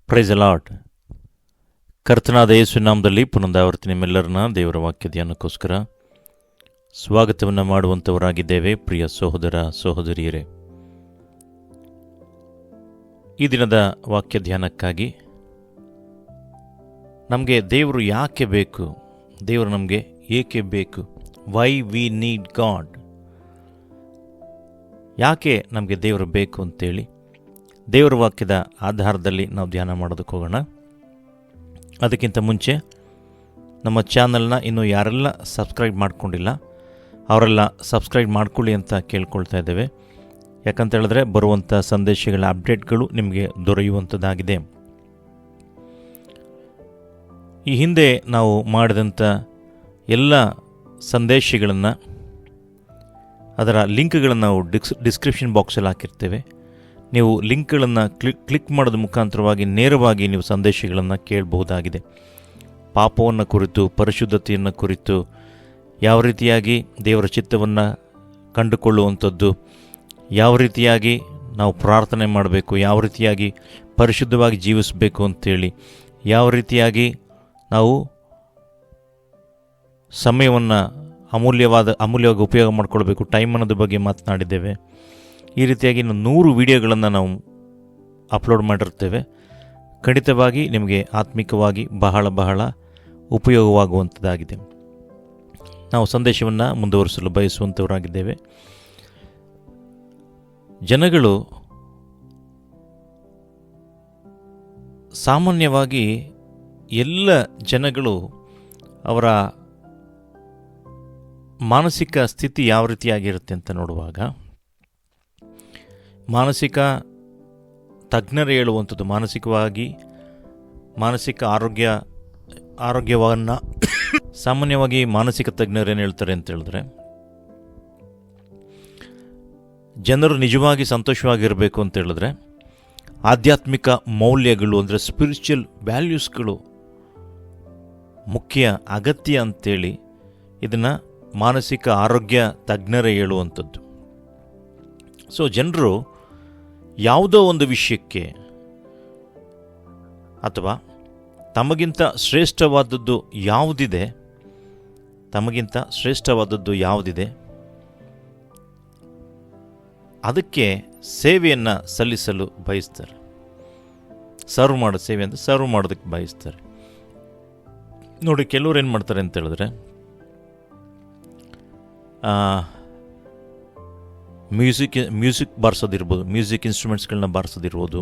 Price lord. ಕರ್ತನಾದ ಯೇಸು ನಾಮದಲ್ಲಿ ಪುನರಾವರ್ತಿ ನಿಮ್ಮೆಲ್ಲರನ್ನ ದೇವರ ವಾಕ್ಯ ಧ್ಯಾನಕ್ಕೋಸ್ಕರ ಸ್ವಾಗತವನ್ನು ಮಾಡುವಂಥವರಾಗಿದ್ದೇವೆ. ಪ್ರಿಯ ಸಹೋದರ ಸಹೋದರಿಯರೇ, ಈ ದಿನದ ವಾಕ್ಯ ಧ್ಯಾನಕ್ಕಾಗಿ ನಮಗೆ ದೇವರು ಯಾಕೆ ಬೇಕು, ದೇವರು ನಮಗೆ ಏಕೆ ಬೇಕು, ವೈ ವಿ ನೀಡ್ ಗಾಡ್, ಯಾಕೆ ನಮಗೆ ದೇವರು ಬೇಕು ಅಂತೇಳಿ ದೇವರ ವಾಕ್ಯದ ಆಧಾರದಲ್ಲಿ ನಾವು ಧ್ಯಾನ ಮಾಡೋದಕ್ಕೆ ಹೋಗೋಣ. ಅದಕ್ಕಿಂತ ಮುಂಚೆ ನಮ್ಮ ಚಾನಲ್ನ ಇನ್ನೂ ಯಾರೆಲ್ಲ ಸಬ್ಸ್ಕ್ರೈಬ್ ಮಾಡ್ಕೊಂಡಿಲ್ಲ ಅವರೆಲ್ಲ ಸಬ್ಸ್ಕ್ರೈಬ್ ಮಾಡ್ಕೊಳ್ಳಿ ಅಂತ ಕೇಳ್ಕೊಳ್ತಾ ಇದ್ದೇವೆ. ಯಾಕಂತ ಹೇಳಿದ್ರೆ ಬರುವಂಥ ಸಂದೇಶಗಳ ಅಪ್ಡೇಟ್ಗಳು ನಿಮಗೆ ದೊರೆಯುವಂಥದ್ದಾಗಿದೆ. ಈ ಹಿಂದೆ ನಾವು ಮಾಡಿದಂಥ ಎಲ್ಲ ಸಂದೇಶಗಳನ್ನು ಅದರ ಲಿಂಕ್ಗಳನ್ನು ನಾವು ಡಿಸ್ಕ್ರಿಪ್ಷನ್ ಬಾಕ್ಸಲ್ಲಿ ಹಾಕಿರ್ತೇವೆ. ನೀವು ಲಿಂಕ್ಗಳನ್ನು ಕ್ಲಿಕ್ ಮಾಡೋದ ಮುಖಾಂತರವಾಗಿ ನೇರವಾಗಿ ನೀವು ಸಂದೇಶಗಳನ್ನು ಕೇಳಬಹುದಾಗಿದೆ. ಪಾಪವನ್ನು ಕುರಿತು, ಪರಿಶುದ್ಧತೆಯನ್ನು ಕುರಿತು, ಯಾವ ರೀತಿಯಾಗಿ ದೇವರ ಚಿತ್ತವನ್ನು ಕಂಡುಕೊಳ್ಳುವಂಥದ್ದು, ಯಾವ ರೀತಿಯಾಗಿ ನಾವು ಪ್ರಾರ್ಥನೆ ಮಾಡಬೇಕು, ಯಾವ ರೀತಿಯಾಗಿ ಪರಿಶುದ್ಧವಾಗಿ ಜೀವಿಸಬೇಕು ಅಂಥೇಳಿ, ಯಾವ ರೀತಿಯಾಗಿ ನಾವು ಸಮಯವನ್ನು ಅಮೂಲ್ಯವಾಗಿ ಉಪಯೋಗ ಮಾಡಿಕೊಳ್ಬೇಕು, ಟೈಮ್ ಅನ್ನೋದ್ರ ಬಗ್ಗೆ ಮಾತನಾಡಿದ್ದೇವೆ. ಈ ರೀತಿಯಾಗಿ 100 ವಿಡಿಯೋಗಳನ್ನು ನಾವು ಅಪ್ಲೋಡ್ ಮಾಡಿರ್ತೇವೆ. ಖಂಡಿತವಾಗಿ ನಿಮಗೆ ಆತ್ಮಿಕವಾಗಿ ಬಹಳ ಉಪಯೋಗವಾಗುವಂಥದ್ದಾಗಿದೆ. ನಾವು ಸಂದೇಶವನ್ನು ಮುಂದುವರಿಸಲು ಬಯಸುವಂಥವರಾಗಿದ್ದೇವೆ. ಜನಗಳು ಸಾಮಾನ್ಯವಾಗಿ ಎಲ್ಲ ಜನಗಳು ಅವರ ಮಾನಸಿಕ ಸ್ಥಿತಿ ಯಾವ ರೀತಿಯಾಗಿರುತ್ತೆ ಅಂತ ನೋಡುವಾಗ, ಮಾನಸಿಕ ತಜ್ಞರು ಹೇಳುವಂಥದ್ದು, ಮಾನಸಿಕ ಆರೋಗ್ಯವನ್ನು ಸಾಮಾನ್ಯವಾಗಿ ಮಾನಸಿಕ ತಜ್ಞರು ಏನು ಹೇಳ್ತಾರೆ ಅಂತ ಹೇಳಿದ್ರೆ, ಜನರು ನಿಜವಾಗಿ ಸಂತೋಷವಾಗಿರಬೇಕು ಅಂತ ಹೇಳಿದ್ರೆ ಆಧ್ಯಾತ್ಮಿಕ ಮೌಲ್ಯಗಳು ಅಂದರೆ ಸ್ಪಿರಿಚುವಲ್ ವ್ಯಾಲ್ಯೂಸ್ಗಳು ಮುಖ್ಯ ಅಗತ್ಯ ಅಂತೇಳಿ ಇದನ್ನು ಮಾನಸಿಕ ಆರೋಗ್ಯ ತಜ್ಞರೇ ಹೇಳುವಂಥದ್ದು. ಸೊ ಜನರು ಯಾವುದೋ ಒಂದು ವಿಷಯಕ್ಕೆ ಅಥವಾ ತಮಗಿಂತ ಶ್ರೇಷ್ಠವಾದದ್ದು ಯಾವುದಿದೆ ಅದಕ್ಕೆ ಸೇವೆಯನ್ನು ಸಲ್ಲಿಸಲು ಬಯಸ್ತಾರೆ. ಸರ್ವ್ ಮಾಡೋದಕ್ಕೆ ಬಯಸ್ತಾರೆ. ನೋಡಿ, ಕೆಲವ್ರು ಏನು ಮಾಡ್ತಾರೆ ಅಂತ ಹೇಳಿದ್ರೆ, ಮ್ಯೂಸಿಕ್ ಬಾರಿಸೋದಿರ್ಬೋದು, ಮ್ಯೂಸಿಕ್ ಇನ್ಸ್ಟ್ರೂಮೆಂಟ್ಸ್ಗಳನ್ನ ಬಾರಿಸೋದಿರ್ಬೋದು,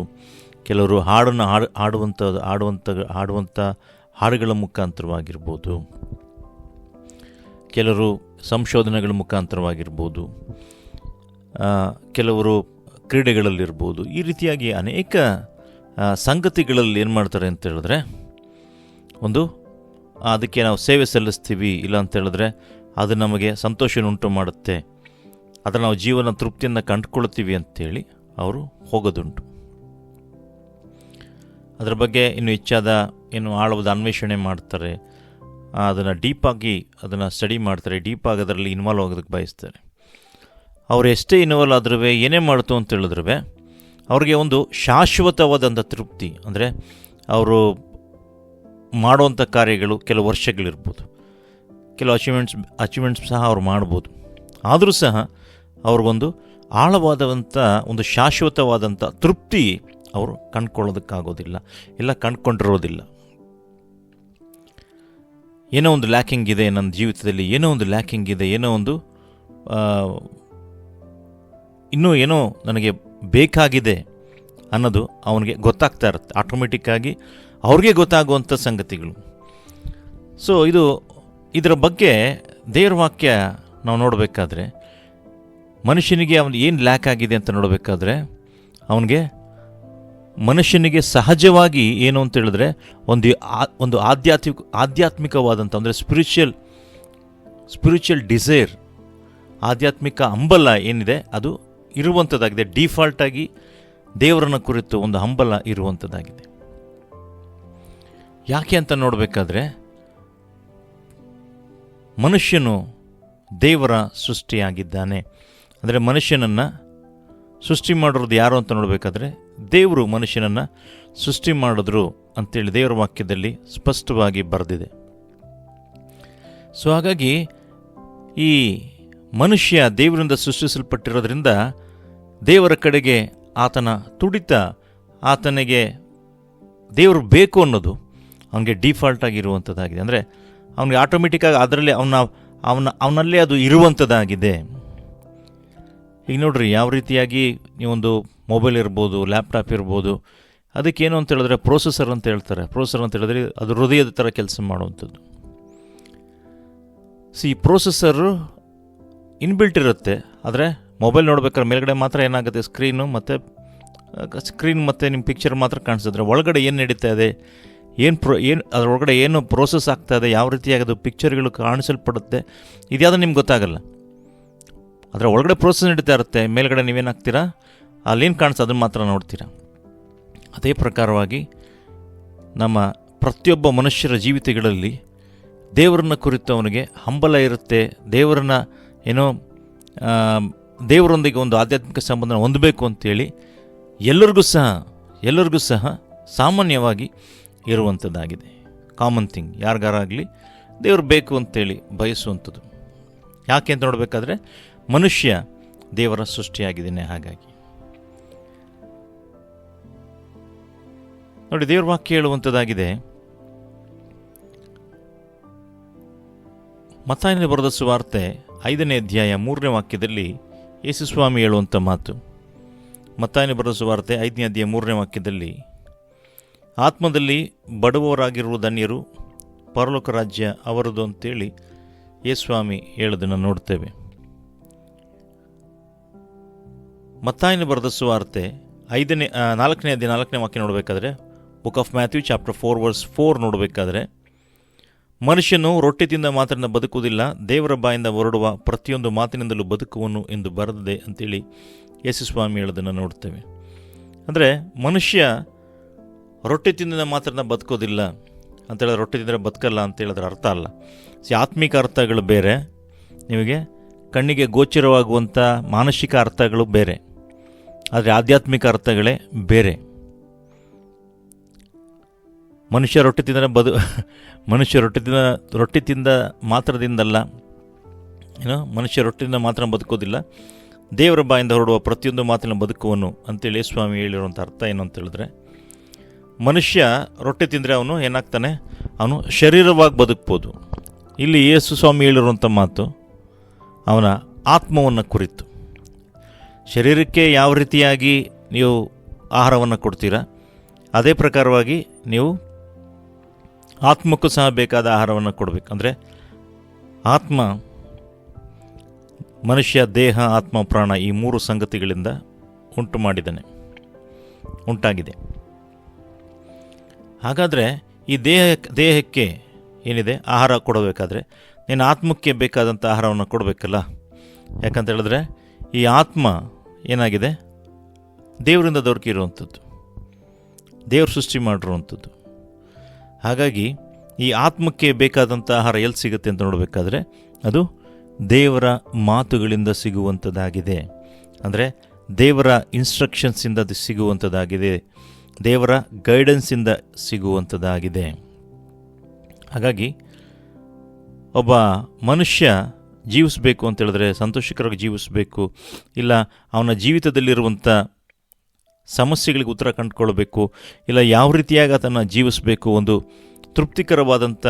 ಕೆಲವರು ಹಾಡನ್ನು ಹಾಡುವಂಥ ಹಾಡುಗಳ ಮುಖಾಂತರವಾಗಿರ್ಬೋದು, ಕೆಲವರು ಸಂಶೋಧನೆಗಳ ಮುಖಾಂತರವಾಗಿರ್ಬೋದು, ಕೆಲವರು ಕ್ರೀಡೆಗಳಲ್ಲಿರ್ಬೋದು. ಈ ರೀತಿಯಾಗಿ ಅನೇಕ ಸಂಗತಿಗಳಲ್ಲಿ ಏನು ಮಾಡ್ತಾರೆ ಅಂತ ಹೇಳಿದ್ರೆ, ಅದಕ್ಕೆ ನಾವು ಸೇವೆ ಸಲ್ಲಿಸ್ತೀವಿ, ಇಲ್ಲ ಅಂತ ಹೇಳಿದ್ರೆ ಅದು ನಮಗೆ ಸಂತೋಷವನ್ನುಂಟು ಮಾಡುತ್ತೆ, ಅದರ ನಾವು ಜೀವನ ತೃಪ್ತಿಯನ್ನು ಕಂಡುಕೊಳ್ತೀವಿ ಅಂಥೇಳಿ ಅವರು ಹೋಗೋದುಂಟು. ಅದರ ಬಗ್ಗೆ ಇನ್ನೂ ಹೆಚ್ಚಾದ ಆಳವಾದ ಅನ್ವೇಷಣೆ ಮಾಡ್ತಾರೆ, ಅದನ್ನು ಡೀಪಾಗಿ ಸ್ಟಡಿ ಮಾಡ್ತಾರೆ, ಡೀಪಾಗಿ ಅದರಲ್ಲಿ ಇನ್ವಾಲ್ವ್ ಆಗೋದಕ್ಕೆ ಬಯಸ್ತಾರೆ. ಅವರು ಎಷ್ಟೇ ಇನ್ವಾಲ್ವ್ ಆದ್ರೂ, ಏನೇ ಮಾಡ್ತು ಅಂತ ಹೇಳಿದ್ರೂ ಅವ್ರಿಗೆ ಒಂದು ಶಾಶ್ವತವಾದಂಥ ತೃಪ್ತಿ, ಅಂದರೆ ಅವರು ಮಾಡುವಂಥ ಕಾರ್ಯಗಳು ಕೆಲವು ವರ್ಷಗಳಿರ್ಬೋದು, ಕೆಲವು ಅಚೀವ್ಮೆಂಟ್ಸ್ ಸಹ ಅವ್ರು ಮಾಡ್ಬೋದು. ಆದರೂ ಸಹ ಅವ್ರಿಗೊಂದು ಆಳವಾದಂಥ ಒಂದು ಶಾಶ್ವತವಾದಂಥ ತೃಪ್ತಿ ಅವರು ಕಂಡುಕೊಳ್ಳೋದಕ್ಕಾಗೋದಿಲ್ಲ, ಇಲ್ಲ ಕಂಡುಕೊಂಡಿರೋದಿಲ್ಲ. ಏನೋ ಒಂದು ಲ್ಯಾಕಿಂಗ್ ಇದೆ ನನ್ನ ಜೀವಿತದಲ್ಲಿ, ಏನೋ ನನಗೆ ಬೇಕಾಗಿದೆ ಅನ್ನೋದು ಅವನಿಗೆ ಗೊತ್ತಾಗ್ತಾ ಇರುತ್ತೆ. ಆಟೋಮೆಟಿಕ್ಕಾಗಿ ಅವ್ರಿಗೆ ಗೊತ್ತಾಗುವಂಥ ಸಂಗತಿಗಳು. ಸೊ ಇದರ ಬಗ್ಗೆ ದೇವರ ವಾಕ್ಯ ನಾವು ನೋಡಬೇಕಾದ್ರೆ, ಮನುಷ್ಯನಿಗೆ ಅವನು ಏನು ಲ್ಯಾಕ್ ಆಗಿದೆ ಅಂತ ನೋಡಬೇಕಾದ್ರೆ, ಮನುಷ್ಯನಿಗೆ ಸಹಜವಾಗಿ ಏನು ಅಂತ ಹೇಳಿದ್ರೆ ಒಂದು ಆಧ್ಯಾತ್ಮಿಕವಾದಂಥ ಅಂದರೆ ಸ್ಪಿರಿಚುವಲ್ ಡಿಸೈರ್, ಆಧ್ಯಾತ್ಮಿಕ ಹಂಬಲ ಏನಿದೆ ಅದು ಇರುವಂಥದ್ದಾಗಿದೆ. ಡಿಫಾಲ್ಟಾಗಿ ದೇವರನ್ನ ಕುರಿತು ಒಂದು ಹಂಬಲ ಇರುವಂಥದ್ದಾಗಿದೆ. ಯಾಕೆ ಅಂತ ನೋಡಬೇಕಾದ್ರೆ, ಮನುಷ್ಯನು ದೇವರ ಸೃಷ್ಟಿಯಾಗಿದ್ದಾನೆ. ಅಂದರೆ ಮನುಷ್ಯನನ್ನು ಸೃಷ್ಟಿ ಮಾಡಿರೋದು ಯಾರು ಅಂತ ನೋಡಬೇಕಾದ್ರೆ ದೇವರು ಮನುಷ್ಯನನ್ನು ಸೃಷ್ಟಿ ಮಾಡಿದ್ರು ಅಂತೇಳಿ ದೇವರ ವಾಕ್ಯದಲ್ಲಿ ಸ್ಪಷ್ಟವಾಗಿ ಬರೆದಿದೆ. ಸೊ ಹಾಗಾಗಿ ಈ ಮನುಷ್ಯ ದೇವರಿಂದ ಸೃಷ್ಟಿಸಲ್ಪಟ್ಟಿರೋದ್ರಿಂದ ದೇವರ ಕಡೆಗೆ ಆತನ ತುಡಿತ, ಆತನಿಗೆ ದೇವರು ಬೇಕು ಅನ್ನೋದು ಅವನಿಗೆ ಡಿಫಾಲ್ಟಾಗಿರುವಂಥದ್ದಾಗಿದೆ. ಅಂದರೆ ಅವನಿಗೆ ಆಟೋಮೆಟಿಕ್ಕಾಗಿ ಅದರಲ್ಲಿ ಅವನಲ್ಲೇ ಅದು ಇರುವಂಥದ್ದಾಗಿದೆ. ಈಗ ನೋಡ್ರಿ, ಯಾವ ರೀತಿಯಾಗಿ ನೀವೊಂದು ಮೊಬೈಲ್ ಇರ್ಬೋದು, ಲ್ಯಾಪ್ಟಾಪ್ ಇರ್ಬೋದು, ಅದಕ್ಕೇನು ಅಂತ ಹೇಳಿದ್ರೆ ಪ್ರೊಸೆಸರ್ ಅಂತ ಹೇಳ್ತಾರೆ. ಪ್ರೊಸೆಸರ್ ಅಂತ ಹೇಳಿದ್ರೆ ಅದು ಹೃದಯದ ಥರ ಕೆಲಸ ಮಾಡುವಂಥದ್ದು. ಈ ಪ್ರೊಸೆಸರು ಇನ್ಬಿಲ್ಟ್ ಇರುತ್ತೆ. ಆದರೆ ಮೊಬೈಲ್ ನೋಡ್ಬೇಕಾದ್ರೆ ಮೇಲ್ಗಡೆ ಮಾತ್ರ ಏನಾಗುತ್ತೆ, ಸ್ಕ್ರೀನ್ ಮತ್ತು ನಿಮ್ಮ ಪಿಕ್ಚರ್ ಮಾತ್ರ ಕಾಣಿಸಿದ್ರೆ ಒಳಗಡೆ ಏನು ನಡೀತಾ ಇದೆ, ಏನು ಅದರೊಳಗಡೆ ಏನು ಪ್ರೋಸೆಸ್ ಆಗ್ತಾ ಇದೆ, ಯಾವ ರೀತಿಯಾಗಿ ಅದು ಪಿಕ್ಚರ್ಗಳು ಕಾಣಿಸಲ್ಪಡುತ್ತೆ, ಇದ್ಯಾವುದು ನಿಮ್ಗೆ ಗೊತ್ತಾಗಲ್ಲ. ಅದರ ಒಳಗಡೆ ಪ್ರೋಸೆಸ್ ನಡೀತಾ ಇರುತ್ತೆ, ಮೇಲ್ಗಡೆ ನೀವೇನಾಗ್ತೀರಾ, ಅಲ್ಲೇನು ಕಾಣಿಸ್ತದೆ ಅದನ್ನು ಮಾತ್ರ ನೋಡ್ತೀರಾ. ಅದೇ ಪ್ರಕಾರವಾಗಿ ನಮ್ಮ ಪ್ರತಿಯೊಬ್ಬ ಮನುಷ್ಯರ ಜೀವಿತಗಳಲ್ಲಿ ದೇವರನ್ನ ಕುರಿತು ಅವನಿಗೆ ಹಂಬಲ ಇರುತ್ತೆ. ದೇವರೊಂದಿಗೆ ಒಂದು ಆಧ್ಯಾತ್ಮಿಕ ಸಂಬಂಧ ಹೊಂದಬೇಕು ಅಂತೇಳಿ ಎಲ್ಲರಿಗೂ ಸಹ ಸಾಮಾನ್ಯವಾಗಿ ಇರುವಂಥದ್ದಾಗಿದೆ. ಕಾಮನ್ ಥಿಂಗ್, ಯಾರಿಗಾರಾಗಲಿ ದೇವರು ಬೇಕು ಅಂತೇಳಿ ಬಯಸುವಂಥದ್ದು. ಯಾಕೆ ಅಂತ ನೋಡಬೇಕಾದ್ರೆ ಮನುಷ್ಯ ದೇವರ ಸೃಷ್ಟಿಯಾಗಿದ್ದಾನೆ. ಹಾಗಾಗಿ ನೋಡಿ, ದೇವ್ರ ವಾಕ್ಯ ಹೇಳುವಂಥದ್ದಾಗಿದೆ. ಮತ್ತಾಯನ ಬರೆದ ಸುವಾರ್ತೆ 5ನೇ ಅಧ್ಯಾಯ 3ನೇ ವಾಕ್ಯದಲ್ಲಿ ಯೇಸುಸ್ವಾಮಿ ಹೇಳುವಂಥ ಮಾತು. ಮತ್ತಾಯನ ಬರೆದ ಸುವಾರ್ತೆ 5ನೇ ಅಧ್ಯಾಯ 3ನೇ ವಾಕ್ಯದಲ್ಲಿ, ಆತ್ಮದಲ್ಲಿ ಬಡವರಾಗಿರುವ ಧನ್ಯರು, ಪರಲೋಕ ರಾಜ್ಯ ಅವರದು ಅಂತೇಳಿ ಯೇಸುಸ್ವಾಮಿ ಹೇಳೋದನ್ನು ನೋಡ್ತೇವೆ. ಮತ್ತಾಯನ ಬರೆದ ಸುವಾರ್ತೆ 4ನೇ ಅಧ್ಯಾಯ 4ನೇ ವಾಕ್ಯ ನೋಡಬೇಕಾದ್ರೆ, book of Matthew chapter 4 verse 4 ನೋಡಬೇಕಾದ್ರೆ, ಮನುಷ್ಯನು ರೊಟ್ಟಿ ತಿಂದ ಮಾತ್ರದಿಂದ ಬದುಕುವುದಿಲ್ಲ, ದೇವರ ಬಾಯಿಂದ ಹೊರಡುವ ಪ್ರತಿಯೊಂದು ಮಾತಿನಿಂದಲೂ ಬದುಕುವನು ಎಂದು ಬರೆದಿದೆ ಅಂತೇಳಿ ಯೇಸುಸ್ವಾಮಿ ಹೇಳೋದನ್ನು ನೋಡ್ತೇವೆ. ಅಂದರೆ ಮನುಷ್ಯ ರೊಟ್ಟಿ ತಿಂದ ಮಾತ್ರದಿಂದ ಬದುಕೋದಿಲ್ಲ ಅಂತೇಳಿದ್ರೆ, ರೊಟ್ಟಿ ತಿಂದರೆ ಬದುಕಲ್ಲ ಅಂತೇಳಿದ್ರೆ ಅರ್ಥ ಅಲ್ಲ. ಆತ್ಮಿಕ ಅರ್ಥಗಳು ಬೇರೆ, ನಿಮಗೆ ಕಣ್ಣಿಗೆ ಗೋಚರವಾಗುವಂಥ ಮಾನಸಿಕ ಅರ್ಥಗಳು ಬೇರೆ, ಆದರೆ ಆಧ್ಯಾತ್ಮಿಕ ಅರ್ಥಗಳೇ ಬೇರೆ. ಮನುಷ್ಯ ರೊಟ್ಟಿ ತಿಂದ ಮಾತ್ರದಿಂದಲ್ಲ, ಮನುಷ್ಯ ರೊಟ್ಟಿಯಿಂದ ಮಾತ್ರ ಬದುಕೋದಿಲ್ಲ, ದೇವರ ಬಾಯಿಂದ ಹೊರಡುವ ಪ್ರತಿಯೊಂದು ಮಾತಿನ ಬದುಕುವನು ಅಂತೇಳಿ ಸ್ವಾಮಿ ಹೇಳಿರುವಂಥ ಅರ್ಥ ಏನು ಅಂತ ಹೇಳಿದ್ರೆ, ಮನುಷ್ಯ ರೊಟ್ಟಿ ತಿಂದರೆ ಅವನು ಏನಾಗ್ತಾನೆ, ಅವನು ಶರೀರವಾಗಿ ಬದುಕ್ಬೋದು. ಇಲ್ಲಿ ಯೇಸು ಸ್ವಾಮಿ ಹೇಳಿರುವಂಥ ಮಾತು ಅವನ ಆತ್ಮವನ್ನು ಕುರಿತು. ಶರೀರಕ್ಕೆ ಯಾವ ರೀತಿಯಾಗಿ ನೀವು ಆಹಾರವನ್ನು ಕೊಡ್ತೀರಾ, ಅದೇ ಪ್ರಕಾರವಾಗಿ ನೀವು ಆತ್ಮಕ್ಕೂ ಸಹ ಬೇಕಾದ ಆಹಾರವನ್ನು ಕೊಡಬೇಕು. ಅಂದರೆ ಆತ್ಮ, ಮನುಷ್ಯ ದೇಹ, ಆತ್ಮ, ಪ್ರಾಣ ಈ 3 ಸಂಗತಿಗಳಿಂದ ಉಂಟಾಗಿದೆ. ಹಾಗಾದರೆ ಈ ದೇಹಕ್ಕೆ ಏನಿದೆ ಆಹಾರ ಕೊಡಬೇಕಾದ್ರೆ ನೀನು ಆತ್ಮಕ್ಕೆ ಬೇಕಾದಂಥ ಆಹಾರವನ್ನು ಕೊಡಬೇಕಲ್ಲ. ಯಾಕಂತ ಹೇಳಿದ್ರೆ ಈ ಆತ್ಮ ಏನಾಗಿದೆ, ದೇವರಿಂದ ದೊರಕಿರುವಂಥದ್ದು, ದೇವ್ರ ಸೃಷ್ಟಿ ಮಾಡಿರುವಂಥದ್ದು. ಹಾಗಾಗಿ ಈ ಆತ್ಮಕ್ಕೆ ಬೇಕಾದಂಥ ಆಹಾರ ಎಲ್ಲಿ ಸಿಗುತ್ತೆ ಅಂತ ನೋಡಬೇಕಾದ್ರೆ ಅದು ದೇವರ ಮಾತುಗಳಿಂದ ಸಿಗುವಂಥದ್ದಾಗಿದೆ. ಅಂದರೆ ದೇವರ ಇನ್ಸ್ಟ್ರಕ್ಷನ್ಸಿಂದ ಅದು ಸಿಗುವಂಥದ್ದಾಗಿದೆ, ದೇವರ ಗೈಡೆನ್ಸಿಂದ ಸಿಗುವಂಥದ್ದಾಗಿದೆ. ಹಾಗಾಗಿ ಒಬ್ಬ ಮನುಷ್ಯ ಜೀವಿಸಬೇಕು ಅಂತೇಳಿದ್ರೆ, ಸಂತೋಷಕರಾಗಿ ಜೀವಿಸಬೇಕು, ಇಲ್ಲ ಅವನ ಜೀವಿತದಲ್ಲಿರುವಂಥ ಸಮಸ್ಯೆಗಳಿಗೆ ಉತ್ತರ ಕಂಡುಕೊಳ್ಬೇಕು, ಇಲ್ಲ ಯಾವ ರೀತಿಯಾಗಿ ಅದನ್ನು ಜೀವಿಸಬೇಕು, ಒಂದು ತೃಪ್ತಿಕರವಾದಂಥ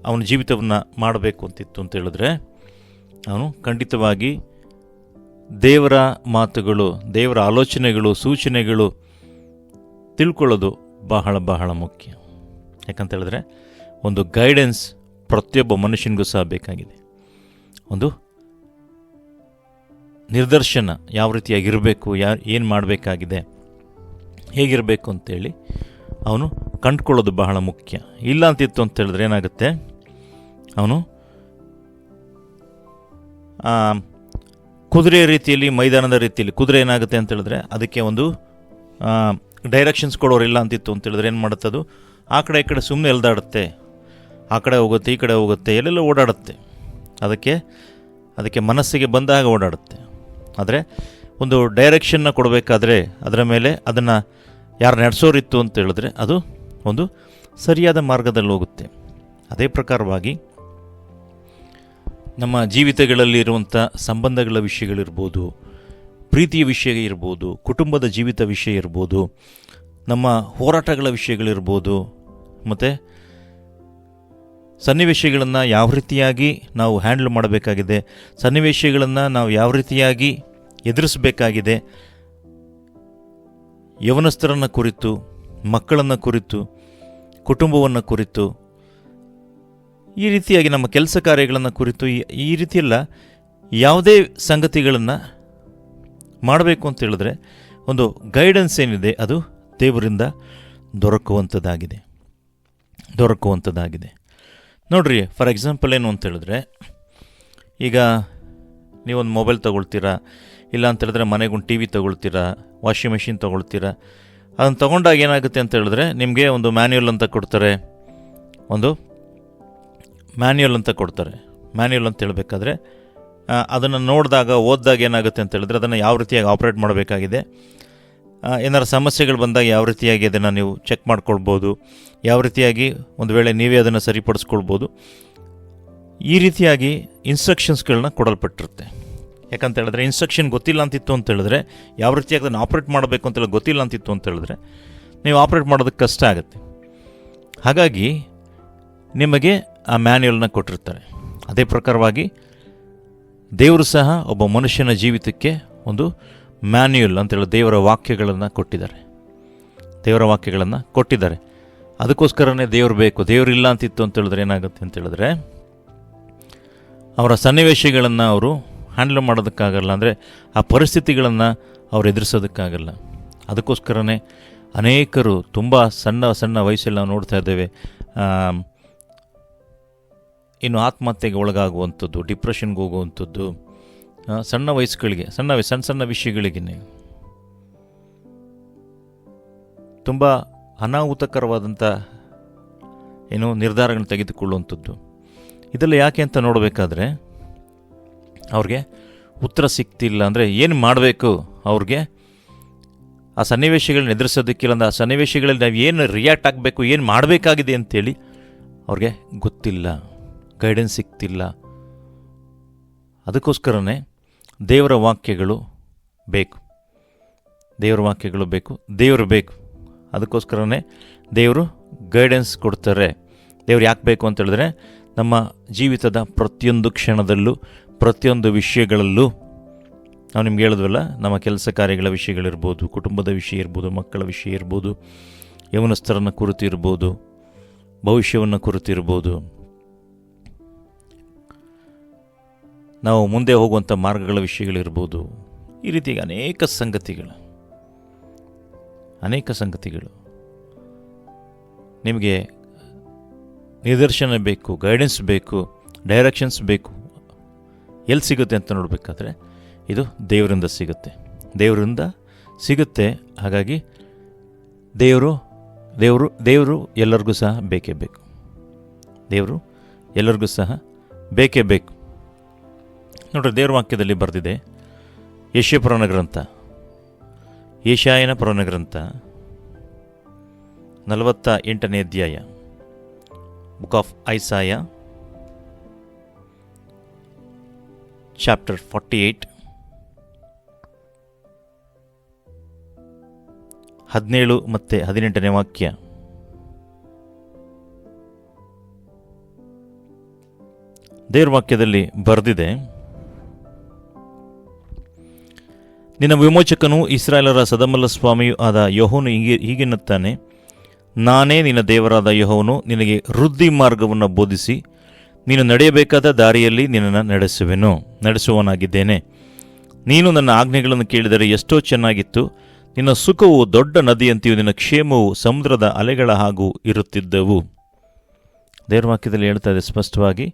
ಅವನ ಜೀವಿತವನ್ನು ಮಾಡಬೇಕು ಅಂತಿತ್ತು ಅಂತ ಹೇಳಿದ್ರೆ, ಅವನು ಖಂಡಿತವಾಗಿ ದೇವರ ಮಾತುಗಳು, ದೇವರ ಆಲೋಚನೆಗಳು, ಸೂಚನೆಗಳು ತಿಳ್ಕೊಳ್ಳೋದು ಬಹಳ ಬಹಳ ಮುಖ್ಯ. ಯಾಕಂತ ಹೇಳಿದ್ರೆ ಒಂದು ಗೈಡೆನ್ಸ್ ಪ್ರತಿಯೊಬ್ಬ ಮನುಷ್ಯನಿಗೂ ಸಹ ಬೇಕಾಗಿದೆ. ಒಂದು ನಿರ್ದರ್ಶನ ಯಾವ ರೀತಿಯಾಗಿರಬೇಕು, ಏನು ಮಾಡಬೇಕಾಗಿದೆ, ಹೇಗಿರಬೇಕು ಅಂತೇಳಿ ಅವನು ಕಂಡುಕೊಳ್ಳೋದು ಬಹಳ ಮುಖ್ಯ. ಇಲ್ಲ ಅಂತಿತ್ತು ಅಂತ ಹೇಳಿದ್ರೆ ಏನಾಗುತ್ತೆ, ಅವನು ಕುದುರೆ ರೀತಿಯಲ್ಲಿ, ಮೈದಾನದ ರೀತಿಯಲ್ಲಿ, ಕುದುರೆ ಏನಾಗುತ್ತೆ ಅಂತ ಹೇಳಿದ್ರೆ ಅದಕ್ಕೆ ಒಂದು ಡೈರೆಕ್ಷನ್ಸ್ ಕೊಡೋರಿಲ್ಲ ಅಂತಿತ್ತು ಅಂತ ಹೇಳಿದ್ರೆ ಏನು ಮಾಡುತ್ತೆ, ಅದು ಆ ಕಡೆ ಈ ಕಡೆ ಸುಮ್ಮನೆ ಎಲ್ದಾಡುತ್ತೆ, ಆ ಕಡೆ ಹೋಗುತ್ತೆ, ಈ ಕಡೆ ಹೋಗುತ್ತೆ, ಎಲ್ಲೆಲ್ಲ ಓಡಾಡುತ್ತೆ. ಅದಕ್ಕೆ ಮನಸ್ಸಿಗೆ ಬಂದಾಗ ಓಡಾಡುತ್ತೆ. ಆದರೆ ಒಂದು ಡೈರೆಕ್ಷನ್ನ ಕೊಡಬೇಕಾದ್ರೆ ಅದರ ಮೇಲೆ ಅದನ್ನು ಯಾರು ನಡೆಸೋರಿತ್ತು ಅಂತ ಹೇಳಿದ್ರೆ ಅದು ಒಂದು ಸರಿಯಾದ ಮಾರ್ಗದಲ್ಲಿ ಹೋಗುತ್ತೆ. ಅದೇ ಪ್ರಕಾರವಾಗಿ ನಮ್ಮ ಜೀವಿತಗಳಲ್ಲಿ ಇರುವಂಥ ಸಂಬಂಧಗಳ ವಿಷಯಗಳಿರ್ಬೋದು, ಪ್ರೀತಿಯ ವಿಷಯ ಇರ್ಬೋದು, ಕುಟುಂಬದ ಜೀವಿತ ವಿಷಯ ಇರ್ಬೋದು, ನಮ್ಮ ಹೋರಾಟಗಳ ವಿಷಯಗಳಿರ್ಬೋದು, ಮತ್ತು ಸನ್ನಿವೇಶಗಳನ್ನು ಯಾವ ರೀತಿಯಾಗಿ ನಾವು ಹ್ಯಾಂಡಲ್ ಮಾಡಬೇಕಾಗಿದೆ, ಸನ್ನಿವೇಶಗಳನ್ನು ನಾವು ಯಾವ ರೀತಿಯಾಗಿ ಎದುರಿಸಬೇಕಾಗಿದೆ, ಯವನಸ್ಥರನ್ನು ಕುರಿತು, ಮಕ್ಕಳನ್ನು ಕುರಿತು, ಕುಟುಂಬವನ್ನು ಕುರಿತು, ಈ ರೀತಿಯಾಗಿ ನಮ್ಮ ಕೆಲಸ ಕಾರ್ಯಗಳನ್ನು ಕುರಿತು ಈ ರೀತಿಯೆಲ್ಲ ಯಾವುದೇ ಸಂಗತಿಗಳನ್ನು ಮಾಡಬೇಕು ಅಂತ ಹೇಳಿದ್ರೆ ಒಂದು ಗೈಡೆನ್ಸ್ ಏನಿದೆ ಅದು ದೇವರಿಂದ ದೊರಕುವಂಥದ್ದಾಗಿದೆ. ನೋಡಿರಿ, ಫಾರ್ ಎಕ್ಸಾಂಪಲ್ ಏನು ಅಂತ ಹೇಳಿದ್ರೆ, ಈಗ ನೀವೊಂದು ಮೊಬೈಲ್ ತೊಗೊಳ್ತೀರಾ, ಇಲ್ಲ ಅಂತ ಹೇಳಿದ್ರೆ ಮನೆಗೊಂದು ಟಿ ವಿ ತೊಗೊಳ್ತೀರಾ, ವಾಷಿಂಗ್ ಮೆಷಿನ್ ತೊಗೊಳ್ತೀರಾ. ಅದನ್ನು ತೊಗೊಂಡಾಗ ಏನಾಗುತ್ತೆ ಅಂತ ಹೇಳಿದ್ರೆ ನಿಮಗೆ ಒಂದು ಮ್ಯಾನ್ಯುಯಲ್ ಅಂತ ಕೊಡ್ತಾರೆ. ಮ್ಯಾನ್ಯುಯಲ್ ಅಂತ ಹೇಳಬೇಕಾದ್ರೆ ಅದನ್ನು ನೋಡಿದಾಗ ಓದಿದಾಗ ಏನಾಗುತ್ತೆ ಅಂತ ಹೇಳಿದ್ರೆ ಅದನ್ನು ಯಾವ ರೀತಿಯಾಗಿ ಆಪ್ರೇಟ್ ಮಾಡಬೇಕಾಗಿದೆ, ಏನಾರು ಸಮಸ್ಯೆಗಳು ಬಂದಾಗ ಯಾವ ರೀತಿಯಾಗಿ ಅದನ್ನು ನೀವು ಚೆಕ್ ಮಾಡ್ಕೊಳ್ಬೋದು, ಯಾವ ರೀತಿಯಾಗಿ ಒಂದು ವೇಳೆ ನೀವೇ ಅದನ್ನು ಸರಿಪಡಿಸ್ಕೊಳ್ಬೋದು, ಈ ರೀತಿಯಾಗಿ ಇನ್ಸ್ಟ್ರಕ್ಷನ್ಸ್ಗಳನ್ನ ಕೊಡಲ್ಪಟ್ಟಿರುತ್ತೆ. ಯಾಕಂತ ಹೇಳಿದ್ರೆ ಇನ್ಸ್ಟ್ರಕ್ಷನ್ ಗೊತ್ತಿಲ್ಲ ಅಂತಿತ್ತು ಅಂತ ಹೇಳಿದ್ರೆ, ಯಾವ ರೀತಿಯಾಗಿ ಅದನ್ನು ಆಪ್ರೇಟ್ ಮಾಡಬೇಕು ಅಂತೇಳಿ ಗೊತ್ತಿಲ್ಲ ಅಂತಿತ್ತು ಅಂತ ಹೇಳಿದ್ರೆ ನೀವು ಆಪ್ರೇಟ್ ಮಾಡೋದಕ್ಕೆ ಕಷ್ಟ ಆಗುತ್ತೆ. ಹಾಗಾಗಿ ನಿಮಗೆ ಆ ಮ್ಯಾನ್ಯುಯಲ್ನ ಕೊಟ್ಟಿರ್ತಾರೆ. ಅದೇ ಪ್ರಕಾರವಾಗಿ ದೇವರು ಸಹ ಒಬ್ಬ ಮನುಷ್ಯನ ಜೀವಿತಕ್ಕೆ ಒಂದು ಮ್ಯಾನ್ಯುಯಲ್ ಅಂತೇಳಿ ದೇವರ ವಾಕ್ಯಗಳನ್ನು ಕೊಟ್ಟಿದ್ದಾರೆ. ಅದಕ್ಕೋಸ್ಕರನೇ ದೇವರು ಬೇಕು. ದೇವರಿಲ್ಲ ಅಂತಿತ್ತು ಅಂತ ಹೇಳಿದ್ರೆ ಏನಾಗುತ್ತೆ ಅಂತ ಹೇಳಿದ್ರೆ ಅವರ ಸನ್ನಿವೇಶಗಳನ್ನು ಅವರು ಹ್ಯಾಂಡಲ್ ಮಾಡೋದಕ್ಕಾಗಲ್ಲ, ಅಂದರೆ ಆ ಪರಿಸ್ಥಿತಿಗಳನ್ನು ಅವ್ರು ಎದುರಿಸೋದಕ್ಕಾಗಲ್ಲ. ಅದಕ್ಕೋಸ್ಕರನೇ ಅನೇಕರು ತುಂಬ ಸಣ್ಣ ವಯಸ್ಸಲ್ಲಿ ನಾವು ನೋಡ್ತಾ ಇದ್ದೇವೆ, ಇನ್ನು ಆತ್ಮಹತ್ಯೆಗೆ ಒಳಗಾಗುವಂಥದ್ದು, ಡಿಪ್ರೆಷನ್ಗೆ ಹೋಗುವಂಥದ್ದು, ಸಣ್ಣ ವಯಸ್ಸುಗಳಿಗೆ ಸಣ್ಣ ವಿಷಯಗಳಿಗೆ ತುಂಬ ಅನಾಹುತಕರವಾದಂಥ ನಿರ್ಧಾರಗಳನ್ನು ತೆಗೆದುಕೊಳ್ಳುವಂಥದ್ದು. ಇದೆಲ್ಲ ಯಾಕೆ ಅಂತ ನೋಡಬೇಕಾದ್ರೆ ಅವ್ರಿಗೆ ಉತ್ತರ ಸಿಗ್ತಿಲ್ಲ. ಅಂದರೆ ಏನು ಮಾಡಬೇಕು, ಅವ್ರಿಗೆ ಆ ಸನ್ನಿವೇಶಗಳನ್ನ ಎದುರಿಸೋದಕ್ಕಿಲ್ಲ, ಅಂದರೆ ಆ ಸನ್ನಿವೇಶಗಳಲ್ಲಿ ನಾವು ಏನು ರಿಯಾಕ್ಟ್ ಆಗಬೇಕು, ಏನು ಮಾಡಬೇಕಾಗಿದೆ ಅಂತೇಳಿ ಅವ್ರಿಗೆ ಗೊತ್ತಿಲ್ಲ, ಗೈಡೆನ್ಸ್ ಸಿಗ್ತಿಲ್ಲ. ಅದಕ್ಕೋಸ್ಕರನೇ ದೇವರ ವಾಕ್ಯಗಳು ಬೇಕು. ದೇವರು ಬೇಕು. ಅದಕ್ಕೋಸ್ಕರನೇ ದೇವರು ಗೈಡೆನ್ಸ್ ಕೊಡ್ತಾರೆ. ದೇವ್ರು ಯಾಕೆ ಬೇಕು ಅಂತ ಹೇಳಿದ್ರೆ ನಮ್ಮ ಜೀವಿತದ ಪ್ರತಿಯೊಂದು ಕ್ಷಣದಲ್ಲೂ, ಪ್ರತಿಯೊಂದು ವಿಷಯಗಳಲ್ಲೂ, ನಾವು ನಿಮ್ಗೆ ಹೇಳಿದ್ವಲ್ಲ, ನಮ್ಮ ಕೆಲಸ ಕಾರ್ಯಗಳ ವಿಷಯಗಳಿರ್ಬೋದು, ಕುಟುಂಬದ ವಿಷಯ ಇರ್ಬೋದು, ಮಕ್ಕಳ ವಿಷಯ ಇರ್ಬೋದು, ಯವನಸ್ಥರನ್ನು ಕುರಿತು ಇರ್ಬೋದು, ಭವಿಷ್ಯವನ್ನು ಕುರಿತು ಇರ್ಬೋದು, ನಾವು ಮುಂದೆ ಹೋಗುವಂಥ ಮಾರ್ಗಗಳ ವಿಷಯಗಳಿರ್ಬೋದು, ಈ ರೀತಿಯಾಗಿ ಅನೇಕ ಸಂಗತಿಗಳು ನಿಮಗೆ ನಿದರ್ಶನ ಬೇಕು, ಗೈಡೆನ್ಸ್ ಬೇಕು, ಡೈರೆಕ್ಷನ್ಸ್ ಬೇಕು. ಎಲ್ಲಿ ಸಿಗುತ್ತೆ ಅಂತ ನೋಡಬೇಕಾದ್ರೆ ಇದು ದೇವರಿಂದ ಸಿಗುತ್ತೆ. ಹಾಗಾಗಿ ದೇವರು ಎಲ್ಲರಿಗೂ ಸಹ ಬೇಕೇ ಬೇಕು. ನೋಡ್ರಿ, ದೇವ್ರ ವಾಕ್ಯದಲ್ಲಿ ಬರೆದಿದೆ, ಯೆಶಾಯನ ಪುರಾಣ ಗ್ರಂಥ 48ನೇ ಅಧ್ಯಾಯ, ಬುಕ್ ಆಫ್ ಐಸಾಯ, ಚಾಪ್ಟರ್ 48, 17 ಮತ್ತು 18ನೇ ವಾಕ್ಯ. ದೇವ್ರ ವಾಕ್ಯದಲ್ಲಿ ಬರೆದಿದೆ, ನಿನ್ನ ವಿಮೋಚಕನೂ ಇಸ್ರಾಯೇಲರ ಸದಮಲ್ಲ ಸ್ವಾಮಿಯೂ ಆದ ಯೆಹೋವನು ಹೀಗೆನ್ನುತ್ತಾನೆ, ನಾನೇ ನಿನ್ನ ದೇವರಾದ ಯೆಹೋವನು, ನಿನಗೆ ವೃದ್ಧಿ ಮಾರ್ಗವನ್ನು ಬೋಧಿಸಿ ನೀನು ನಡೆಯಬೇಕಾದ ದಾರಿಯಲ್ಲಿ ನಿನ್ನನ್ನು ನಡೆಸುವವನಾಗಿದ್ದೇನೆ. ನೀನು ನನ್ನ ಆಜ್ಞೆಗಳನ್ನು ಕೇಳಿದರೆ ಎಷ್ಟೋ ಚೆನ್ನಾಗಿತ್ತು. ನಿನ್ನ ಸುಖವು ದೊಡ್ಡ ನದಿಯಂತೆಯೂ ನಿನ್ನ ಕ್ಷೇಮವು ಸಮುದ್ರದ ಅಲೆಗಳ ಹಾಗೂ ಇರುತ್ತಿದ್ದವು. ದೇವರ ವಾಕ್ಯದಲ್ಲಿ ಹೇಳ್ತಾ ಇದೆ ಸ್ಪಷ್ಟವಾಗಿ,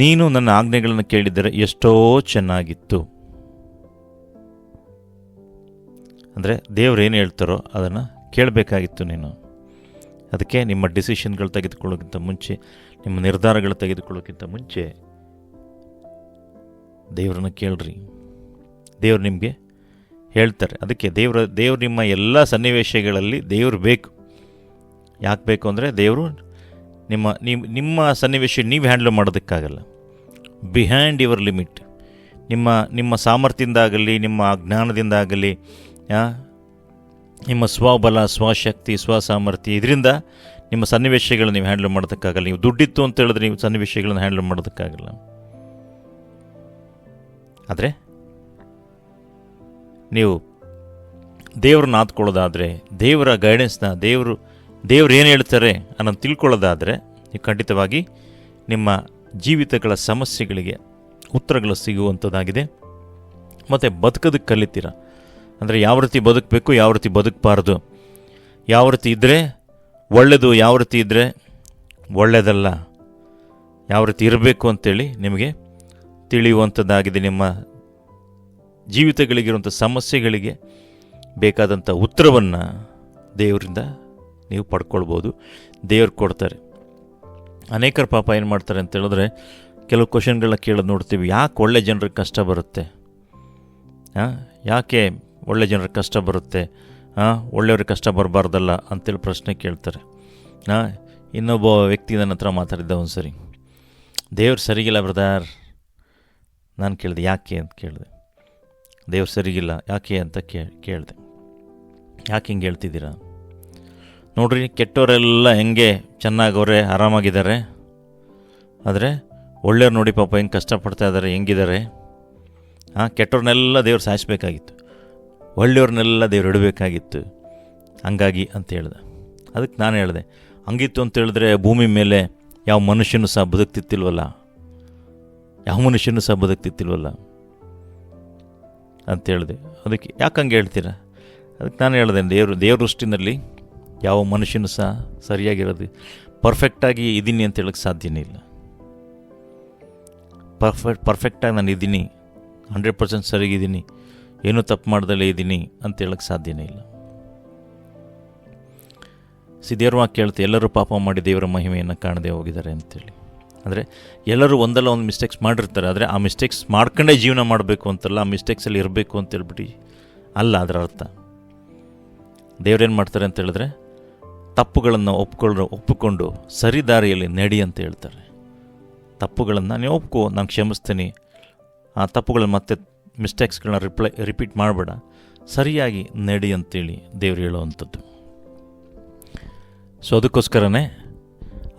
ನೀನು ನನ್ನ ಆಜ್ಞೆಗಳನ್ನು ಕೇಳಿದರೆ ಎಷ್ಟೋ ಚೆನ್ನಾಗಿತ್ತು. ಅಂದರೆ ದೇವ್ರೇನು ಹೇಳ್ತಾರೋ ಅದನ್ನು ಕೇಳಬೇಕಾಗಿತ್ತು ನೀನು. ಅದಕ್ಕೆ ನಿಮ್ಮ ಡಿಸಿಷನ್ಗಳು ತೆಗೆದುಕೊಳ್ಳೋಕ್ಕಿಂತ ಮುಂಚೆ, ನಿಮ್ಮ ನಿರ್ಧಾರಗಳು ತೆಗೆದುಕೊಳ್ಳೋಕ್ಕಿಂತ ಮುಂಚೆ ದೇವರನ್ನ ಕೇಳ್ರಿ. ದೇವ್ರು ನಿಮಗೆ ಹೇಳ್ತಾರೆ. ಅದಕ್ಕೆ ದೇವ್ರು ನಿಮ್ಮ ಎಲ್ಲ ಸನ್ನಿವೇಶಗಳಲ್ಲಿ ದೇವರು ಬೇಕು. ಯಾಕೆ ಬೇಕು ಅಂದರೆ ದೇವರು ನಿಮ್ಮ ಸನ್ನಿವೇಶ ನೀವು ಹ್ಯಾಂಡಲ್ ಮಾಡೋದಕ್ಕಾಗಲ್ಲ. ಬಿಹೈಂಡ್ ಯುವರ್ ಲಿಮಿಟ್, ನಿಮ್ಮ ಸಾಮರ್ಥ್ಯದಿಂದಾಗಲಿ, ನಿಮ್ಮ ಜ್ಞಾನದಿಂದಾಗಲಿ, ನಿಮ್ಮ ಸ್ವಬಲ, ಸ್ವಶಕ್ತಿ, ಸ್ವಸಾಮರ್ಥ್ಯ, ಇದರಿಂದ ನಿಮ್ಮ ಸನ್ನಿವೇಶಗಳನ್ನ ನೀವು ಹ್ಯಾಂಡಲ್ ಮಾಡೋದಕ್ಕಾಗಲ್ಲ. ನೀವು ದುಡ್ಡಿತ್ತು ಅಂತ ಹೇಳಿದ್ರೆ ನೀವು ಸನ್ನಿವೇಶಗಳನ್ನು ಹ್ಯಾಂಡಲ್ ಮಾಡೋದಕ್ಕಾಗಲ್ಲ. ಆದರೆ ನೀವು ದೇವ್ರನ್ನ ಆತ್ಕೊಳ್ಳೋದಾದರೆ, ದೇವರ ಗೈಡೆನ್ಸ್ನ, ದೇವ್ರು ಏನು ಹೇಳ್ತಾರೆ ಅನ್ನೋದು ತಿಳ್ಕೊಳ್ಳೋದಾದರೆ, ನೀವು ಖಂಡಿತವಾಗಿ ನಿಮ್ಮ ಜೀವಿತಗಳ ಸಮಸ್ಯೆಗಳಿಗೆ ಉತ್ತರಗಳು ಸಿಗುವಂಥದ್ದಾಗಿದೆ. ಮತ್ತು ಬದುಕೋದಕ್ಕೆ ಕಲಿತೀರ. ಅಂದರೆ ಯಾವ ರೀತಿ ಬದುಕಬೇಕು, ಯಾವ ರೀತಿ ಬದುಕಬಾರ್ದು, ಯಾವ ರೀತಿ ಇದ್ದರೆ ಒಳ್ಳೆಯದು, ಯಾವ ರೀತಿ ಇದ್ದರೆ ಒಳ್ಳೆಯದಲ್ಲ, ಯಾವ ರೀತಿ ಇರಬೇಕು ಅಂತೇಳಿ ನಿಮಗೆ ತಿಳಿಯುವಂಥದ್ದಾಗಿದೆ. ನಿಮ್ಮ ಜೀವಿತಗಳಿಗಿರುವಂಥ ಸಮಸ್ಯೆಗಳಿಗೆ ಬೇಕಾದಂಥ ಉತ್ತರವನ್ನು ದೇವರಿಂದ ನೀವು ಪಡ್ಕೊಳ್ಬೋದು. ದೇವ್ರು ಕೊಡ್ತಾರೆ. ಅನೇಕರು ಪಾಪ ಏನು ಮಾಡ್ತಾರೆ ಅಂತ ಹೇಳಿದ್ರೆ, ಕೆಲವು ಕ್ವಶನ್ಗಳನ್ನ ಕೇಳೋದು ನೋಡ್ತೀವಿ. ಯಾಕೆ ಒಳ್ಳೆ ಜನರಿಗೆ ಕಷ್ಟ ಬರುತ್ತೆ, ಯಾಕೆ ಒಳ್ಳೆ ಜನರಿಗೆ ಕಷ್ಟ ಬರುತ್ತೆ, ಒಳ್ಳೆಯವ್ರಿಗೆ ಕಷ್ಟ ಬರಬಾರ್ದಲ್ಲ ಅಂತೇಳಿ ಪ್ರಶ್ನೆ ಕೇಳ್ತಾರೆ. ಇನ್ನೊಬ್ಬ ವ್ಯಕ್ತಿ ನನ್ನ ಹತ್ರ ಮಾತಾಡಿದ್ದ ಒಂದು ಸರಿ, ದೇವ್ರು ಸರಿಗಿಲ್ಲ ಬ್ರದರ್. ನಾನು ಕೇಳಿದೆ ಯಾಕೆ ಅಂತ ಕೇಳಿದೆ. ದೇವ್ರು ಸರಿಗಿಲ್ಲ ಯಾಕೆ ಅಂತ ಕೇಳಿದೆ. ಯಾಕೆ ಹಿಂಗೆ ಹೇಳ್ತಿದ್ದೀರಾ? ನೋಡ್ರಿ, ಕೆಟ್ಟವರೆಲ್ಲ ಹೆಂಗೆ ಚೆನ್ನಾಗವ್ರೆ, ಆರಾಮಾಗಿದ್ದಾರೆ. ಆದರೆ ಒಳ್ಳೆಯವ್ರು ನೋಡಿ ಪಾಪ ಹೆಂಗೆ ಕಷ್ಟಪಡ್ತಾ ಇದ್ದಾರೆ, ಹೆಂಗಿದ್ದಾರೆ. ಕೆಟ್ಟವ್ರನ್ನೆಲ್ಲ ದೇವ್ರು ಸಾಯಿಸ್ಬೇಕಾಗಿತ್ತು, ಒಳ್ಳೆಯವ್ರನ್ನೆಲ್ಲ ದೇವ್ರು ಇಡಬೇಕಾಗಿತ್ತು. ಹಂಗಾಗಿ ಅಂತ ಹೇಳ್ದೆ. ಅದಕ್ಕೆ ನಾನು ಹೇಳಿದೆ, ಹಂಗಿತ್ತು ಅಂತ ಹೇಳಿದ್ರೆ ಭೂಮಿ ಮೇಲೆ ಯಾವ ಮನುಷ್ಯನೂ ಸಹ ಬದುಕ್ತಿತ್ತಿಲ್ವಲ್ಲ ಅಂತ ಹೇಳಿದೆ. ಅದಕ್ಕೆ ಯಾಕೆ ಹಂಗೆ ಹೇಳ್ತೀರಾ? ಅದಕ್ಕೆ ನಾನು ಹೇಳಿದೆ, ದೇವ್ರ ದೃಷ್ಟಿನಲ್ಲಿ ಯಾವ ಮನುಷ್ಯನೂ ಸಹ ಸರಿಯಾಗಿರೋದು, ಪರ್ಫೆಕ್ಟಾಗಿ ಇದ್ದೀನಿ ಅಂತ ಹೇಳೋಕ್ಕೆ ಸಾಧ್ಯನೇ ಇಲ್ಲ. ಪರ್ಫೆಕ್ಟಾಗಿ ನಾನು ಇದ್ದೀನಿ, 100% ಸರಿಗಿದ್ದೀನಿ, ಏನೂ ತಪ್ಪು ಮಾಡ್ದಲೇ ಇದ್ದೀನಿ ಅಂತ ಹೇಳೋಕ್ಕೆ ಸಾಧ್ಯನೇ ಇಲ್ಲ. ದೇವ್ರ ಮಾತು ಕೇಳ್ತೆ, ಎಲ್ಲರೂ ಪಾಪ ಮಾಡಿ ದೇವರ ಮಹಿಮೆಯನ್ನು ಕಾಣದೆ ಹೋಗಿದ್ದಾರೆ ಅಂತೇಳಿ. ಅಂದರೆ ಎಲ್ಲರೂ ಒಂದಲ್ಲ ಒಂದು ಮಿಸ್ಟೇಕ್ಸ್ ಮಾಡಿರ್ತಾರೆ. ಆದರೆ ಆ ಮಿಸ್ಟೇಕ್ಸ್ ಮಾಡ್ಕೊಂಡೇ ಜೀವನ ಮಾಡಬೇಕು ಅಂತಲ್ಲ, ಆ ಮಿಸ್ಟೇಕ್ಸಲ್ಲಿ ಇರಬೇಕು ಅಂತೇಳ್ಬಿಟ್ಟು ಅಲ್ಲ ಅದರ ಅರ್ಥ. ದೇವ್ರೇನು ಮಾಡ್ತಾರೆ ಅಂತ ಹೇಳಿದ್ರೆ, ತಪ್ಪುಗಳನ್ನು ಒಪ್ಪಿಕೊಂಡು ಸರಿ ದಾರಿಯಲ್ಲಿ ನಡಿ ಅಂತ ಹೇಳ್ತಾರೆ. ತಪ್ಪುಗಳನ್ನು ನೀವು ಒಪ್ಕೋ, ನಾನು ಕ್ಷಮಿಸ್ತೀನಿ, ಆ ತಪ್ಪುಗಳನ್ನ ಮತ್ತೆ ಮಿಸ್ಟೇಕ್ಸ್ಗಳನ್ನ ರಿಪೀಟ್ ಮಾಡಬೇಡ, ಸರಿಯಾಗಿ ನಡಿ ಅಂತೇಳಿ ದೇವ್ರು ಹೇಳುವಂಥದ್ದು. ಸೊ ಅದಕ್ಕೋಸ್ಕರನೇ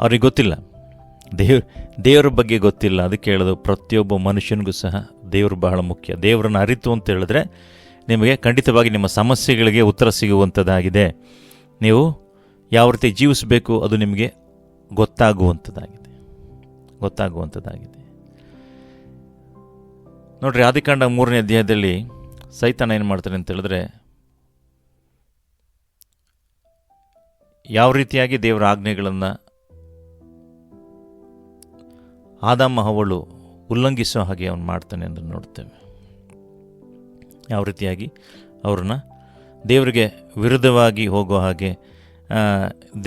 ಅವ್ರಿಗೆ ಗೊತ್ತಿಲ್ಲ, ದೇವ್ರ ಬಗ್ಗೆ ಗೊತ್ತಿಲ್ಲ. ಅದಕ್ಕೆ ಹೇಳೋದು, ಪ್ರತಿಯೊಬ್ಬ ಮನುಷ್ಯನಿಗೂ ಸಹ ದೇವರು ಬಹಳ ಮುಖ್ಯ. ದೇವರನ್ನು ಅರಿತು ಅಂತ ಹೇಳಿದ್ರೆ ನಿಮಗೆ ಖಂಡಿತವಾಗಿ ನಿಮ್ಮ ಸಮಸ್ಯೆಗಳಿಗೆ ಉತ್ತರ ಸಿಗುವಂಥದ್ದಾಗಿದೆ. ನೀವು ಯಾವ ರೀತಿ ಜೀವಿಸಬೇಕು ಅದು ನಿಮಗೆ ಗೊತ್ತಾಗುವಂಥದ್ದಾಗಿದೆ. ನೋಡ್ರಿ, ಆದಿಕಾಂಡ 3ನೇ ಅಧ್ಯಾಯದಲ್ಲಿ ಸೈತಾನ ಏನು ಮಾಡ್ತಾನೆ ಅಂತ ಹೇಳಿದ್ರೆ, ಯಾವ ರೀತಿಯಾಗಿ ದೇವರ ಆಜ್ಞೆಗಳನ್ನು ಆದಾಮ ಹವ್ವಳು ಉಲ್ಲಂಘಿಸೋ ಹಾಗೆ ಅವನು ಮಾಡ್ತಾನೆ ಅಂತ ನೋಡ್ತೇವೆ. ಯಾವ ರೀತಿಯಾಗಿ ಅವ್ರನ್ನ ದೇವರಿಗೆ ವಿರುದ್ಧವಾಗಿ ಹೋಗೋ ಹಾಗೆ,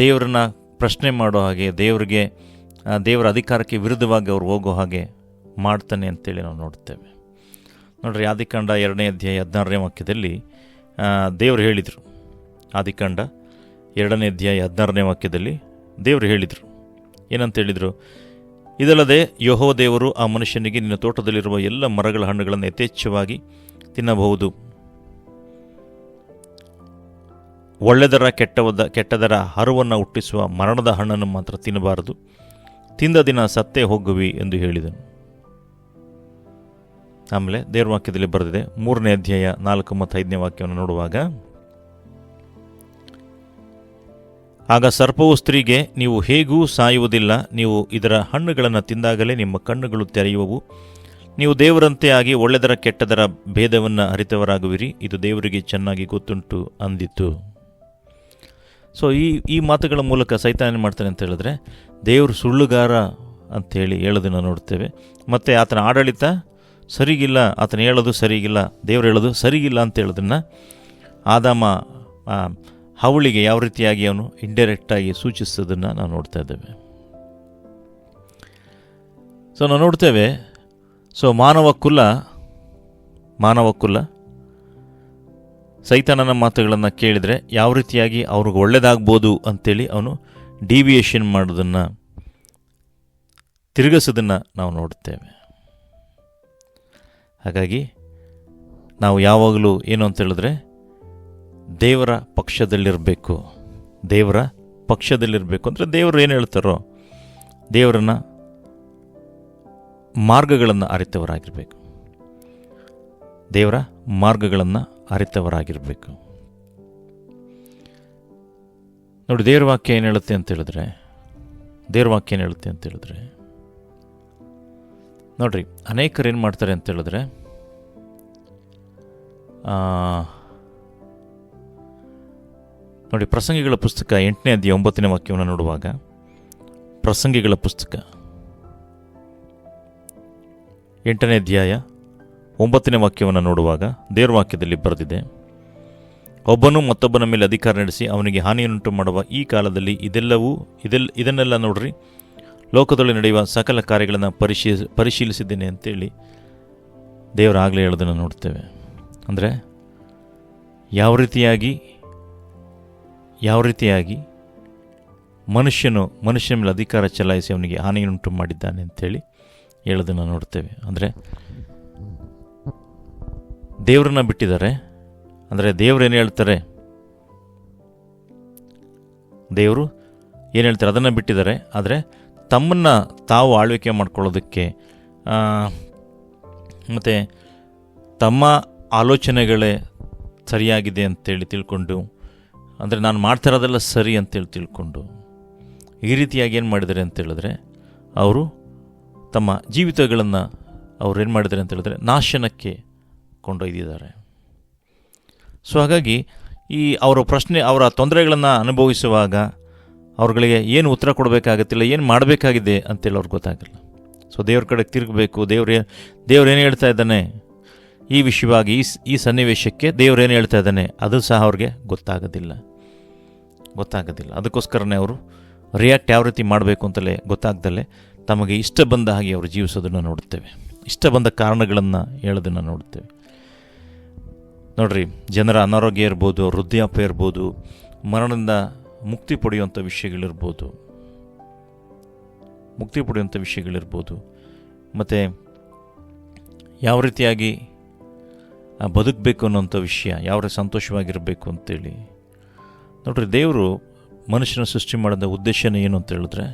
ದೇವರನ್ನ ಪ್ರಶ್ನೆ ಮಾಡೋ ಹಾಗೆ, ದೇವರ ಅಧಿಕಾರಕ್ಕೆ ವಿರುದ್ಧವಾಗಿ ಅವ್ರು ಹೋಗೋ ಹಾಗೆ ಮಾಡ್ತಾನೆ ಅಂತೇಳಿ ನಾವು ನೋಡ್ತೇವೆ. ನೋಡ್ರಿ, ಆದಿಕಾಂಡ 2ನೇ ಅಧ್ಯಾಯ 16ನೇ ವಾಕ್ಯದಲ್ಲಿ ದೇವರು ಹೇಳಿದರು. ಆದಿಕಾಂಡ 2ನೇ ಅಧ್ಯಾಯ 16ನೇ ವಾಕ್ಯದಲ್ಲಿ ದೇವರು ಹೇಳಿದರು. ಏನಂತ ಹೇಳಿದರು? ಇದಲ್ಲದೆ ಯೆಹೋವ ದೇವರು ಆ ಮನುಷ್ಯನಿಗೆ, ನಿನ್ನ ತೋಟದಲ್ಲಿರುವ ಎಲ್ಲ ಮರಗಳ ಹಣ್ಣುಗಳನ್ನು ಯಥೇಚ್ಛವಾಗಿ ತಿನ್ನಬಹುದು, ಒಳ್ಳೆದರ ಕೆಟ್ಟದರ ಹರುವನ್ನು ಹುಟ್ಟಿಸುವ ಮರಣದ ಹಣ್ಣನ್ನು ಮಾತ್ರ ತಿನ್ನಬಾರದು, ತಿಂದ ದಿನ ಸತ್ತೇ ಹೋಗುವಿ ಎಂದು ಹೇಳಿದನು. ಆಮೇಲೆ ದೇವ್ರ ವಾಕ್ಯದಲ್ಲಿ ಬರೆದಿದೆ, 3ನೇ ಅಧ್ಯಾಯ 4 ಮತ್ತು 5ನೇ ವಾಕ್ಯವನ್ನು ನೋಡುವಾಗ, ಆಗ ಸರ್ಪವು ಸ್ತ್ರೀಗೆ, ನೀವು ಹೇಗೂ ಸಾಯುವುದಿಲ್ಲ, ನೀವು ಇದರ ಹಣ್ಣುಗಳನ್ನು ತಿಂದಾಗಲೇ ನಿಮ್ಮ ಕಣ್ಣುಗಳು ತೆರೆಯುವವು, ನೀವು ದೇವರಂತೆ ಆಗಿ ಒಳ್ಳೆದರ ಕೆಟ್ಟದರ ಭೇದವನ್ನು ಅರಿತವರಾಗುವಿರಿ, ಇದು ದೇವರಿಗೆ ಚೆನ್ನಾಗಿ ಗೊತ್ತುಂಟು ಅಂದಿತು. ಸೊ ಈ ಮಾತುಗಳ ಮೂಲಕ ಸೈತಾನ ಏನು ಮಾಡ್ತಾನೆ ಅಂತ ಹೇಳಿದ್ರೆ, ದೇವರು ಸುಳ್ಳುಗಾರ ಅಂಥೇಳಿ ಹೇಳೋದನ್ನು ನೋಡ್ತೇವೆ. ಮತ್ತು ಆತನ ಆಡಳಿತ ಸರಿಗಿಲ್ಲ, ಆತನ ಹೇಳೋದು ಸರಿಗಿಲ್ಲ, ದೇವರು ಹೇಳೋದು ಸರಿಗಿಲ್ಲ ಅಂತ ಹೇಳೋದನ್ನು ಆದಾಮ ಹವಳಿಗೆ ಯಾವ ರೀತಿಯಾಗಿ ಅವನು ಇಂಡೈರೆಕ್ಟಾಗಿ ಸೂಚಿಸೋದನ್ನು ನಾವು ನೋಡ್ತಾ ಇದ್ದೇವೆ. ಸೊ ನಾವು ನೋಡ್ತೇವೆ, ಮಾನವ ಕುಲ ಮಾನವ ಕುಲ ಸೈತಾನನ ಮಾತುಗಳನ್ನು ಕೇಳಿದರೆ ಯಾವ ರೀತಿಯಾಗಿ ಅವ್ರಿಗೆ ಒಳ್ಳೆಯದಾಗ್ಬೋದು ಅಂಥೇಳಿ ಅವನು ಡಿವಿಯೇಷನ್ ಮಾಡೋದನ್ನು, ತಿರುಗಿಸೋದನ್ನು ನಾವು ನೋಡ್ತೇವೆ. ಹಾಗಾಗಿ ನಾವು ಯಾವಾಗಲೂ ಏನು ಅಂತ ಹೇಳಿದ್ರೆ ದೇವರ ಪಕ್ಷದಲ್ಲಿರಬೇಕು. ದೇವರ ಪಕ್ಷದಲ್ಲಿರಬೇಕು ಅಂದರೆ ದೇವರು ಏನು ಹೇಳ್ತಾರೋ ದೇವರನ್ನ ಮಾರ್ಗಗಳನ್ನು ಅರಿತವರಾಗಿರಬೇಕು. ದೇವರ ಮಾರ್ಗಗಳನ್ನು ಅರಿತವರಾಗಿರಬೇಕು. ನೋಡಿ, ದೇವರ ವಾಕ್ಯ ಏನು ಹೇಳುತ್ತೆ ಅಂತ ಹೇಳಿದ್ರೆ, ನೋಡ್ರಿ, ಅನೇಕರು ಏನು ಮಾಡ್ತಾರೆ ಅಂತ ಹೇಳಿದ್ರೆ ನೋಡಿ, ಪ್ರಸಂಗಿಗಳ ಪುಸ್ತಕ 8ನೇ ಅಧ್ಯಾಯ 9ನೇ ವಾಕ್ಯವನ್ನು ನೋಡುವಾಗ, ಪ್ರಸಂಗಿಗಳ ಪುಸ್ತಕ 8ನೇ ಅಧ್ಯಾಯ 9ನೇ ವಾಕ್ಯವನ್ನು ನೋಡುವಾಗ ದೇವರ ವಾಕ್ಯದಲ್ಲಿ ಬರೆದಿದೆ, ಒಬ್ಬನು ಮತ್ತೊಬ್ಬನ ಮೇಲೆ ಅಧಿಕಾರ ನಡೆಸಿ ಅವನಿಗೆ ಹಾನಿಯನ್ನುಂಟು ಮಾಡುವ ಈ ಕಾಲದಲ್ಲಿ ಇದನ್ನೆಲ್ಲ ನೋಡ್ರಿ, ಲೋಕದಲ್ಲಿ ನಡೆಯುವ ಸಕಲ ಕಾರ್ಯಗಳನ್ನು ಪರಿಶೀಲಿಸಿದ್ದೇನೆ ಅಂತೇಳಿ ದೇವರು ಆಗಲೇ ಹೇಳೋದನ್ನು ನೋಡ್ತೇವೆ. ಅಂದರೆ ಯಾವ ರೀತಿಯಾಗಿ ಮನುಷ್ಯನ ಮೇಲೆ ಅಧಿಕಾರ ಚಲಾಯಿಸಿ ಅವನಿಗೆ ಹಾನಿಯನ್ನುಂಟು ಮಾಡಿದ್ದಾನೆ ಅಂತೇಳಿ ಹೇಳೋದನ್ನು ನೋಡ್ತೇವೆ. ಅಂದರೆ ದೇವರನ್ನ ಬಿಟ್ಟಿದ್ದಾರೆ. ಅಂದರೆ ದೇವರು ಏನು ಹೇಳ್ತಾರೆ ಅದನ್ನು ಬಿಟ್ಟಿದ್ದಾರೆ. ಆದರೆ ತಮ್ಮನ್ನು ತಾವು ಆಳ್ವಿಕೆ ಮಾಡ್ಕೊಳ್ಳೋದಕ್ಕೆ ಮತ್ತು ತಮ್ಮ ಆಲೋಚನೆಗಳೇ ಸರಿಯಾಗಿದೆ ಅಂತೇಳಿ ತಿಳ್ಕೊಂಡು, ಅಂದರೆ ನಾನು ಮಾಡ್ತಿರೋದೆಲ್ಲ ಸರಿ ಅಂತೇಳಿ ತಿಳ್ಕೊಂಡು ಈ ರೀತಿಯಾಗಿ ಏನು ಮಾಡಿದ್ದಾರೆ ಅಂತೇಳಿದ್ರೆ ಅವರು ತಮ್ಮ ಜೀವಿತಗಳನ್ನು ಏನು ಮಾಡಿದ್ದಾರೆ ಅಂತೇಳಿದ್ರೆ ನಾಶನಕ್ಕೆ ಕೊಂಡೊಯ್ದಿದ್ದಾರೆ. ಸೊ ಹಾಗಾಗಿ ಅವರ ತೊಂದರೆಗಳನ್ನು ಅನುಭವಿಸುವಾಗ ಅವ್ರುಗಳಿಗೆ ಏನು ಉತ್ತರ ಕೊಡಬೇಕಾಗತ್ತಿಲ್ಲ, ಏನು ಮಾಡಬೇಕಾಗಿದೆ ಅಂತೇಳಿ ಅವ್ರಿಗೆ ಗೊತ್ತಾಗಲ್ಲ. ಸೊ ದೇವ್ರ ಕಡೆ ತಿರುಗಬೇಕು. ದೇವ್ರೇನು ಹೇಳ್ತಾ ಇದ್ದಾನೆ ಈ ವಿಷಯವಾಗಿ, ಈ ಸನ್ನಿವೇಶಕ್ಕೆ ದೇವ್ರೇನು ಹೇಳ್ತಾ ಇದ್ದಾನೆ ಅದು ಸಹ ಅವ್ರಿಗೆ ಗೊತ್ತಾಗೋದಿಲ್ಲ. ಅದಕ್ಕೋಸ್ಕರನೇ ಅವರು ರಿಯಾಕ್ಟ್ ಯಾವ ರೀತಿ ಮಾಡಬೇಕು ಅಂತಲೇ ಗೊತ್ತಾಗ್ದಲ್ಲೇ ತಮಗೆ ಇಷ್ಟ ಬಂದ ಹಾಗೆ ಅವರು ಜೀವಿಸೋದನ್ನು ನೋಡುತ್ತೇವೆ. ಇಷ್ಟ ಬಂದ ಕಾರಣಗಳನ್ನು ಹೇಳೋದನ್ನು ನೋಡುತ್ತೇವೆ. ನೋಡ್ರಿ, ಜನರ ಅನಾರೋಗ್ಯ ಇರ್ಬೋದು, ವೃದ್ಧಾಪ್ಯ ಇರ್ಬೋದು, ಮರಣದಿಂದ ಮುಕ್ತಿ ಪಡೆಯುವಂಥ ವಿಷಯಗಳಿರ್ಬೋದು, ಮತ್ತು ಯಾವ ರೀತಿಯಾಗಿ ಬದುಕಬೇಕು ಅನ್ನೋಂಥ ವಿಷಯ, ಯಾವ ರೀತಿ ಸಂತೋಷವಾಗಿರಬೇಕು ಅಂತೇಳಿ. ನೋಡ್ರಿ, ದೇವರು ಮನುಷ್ಯನ ಸೃಷ್ಟಿ ಮಾಡಿದ ಉದ್ದೇಶನೇ ಏನು ಅಂತ ಹೇಳಿದ್ರೆ,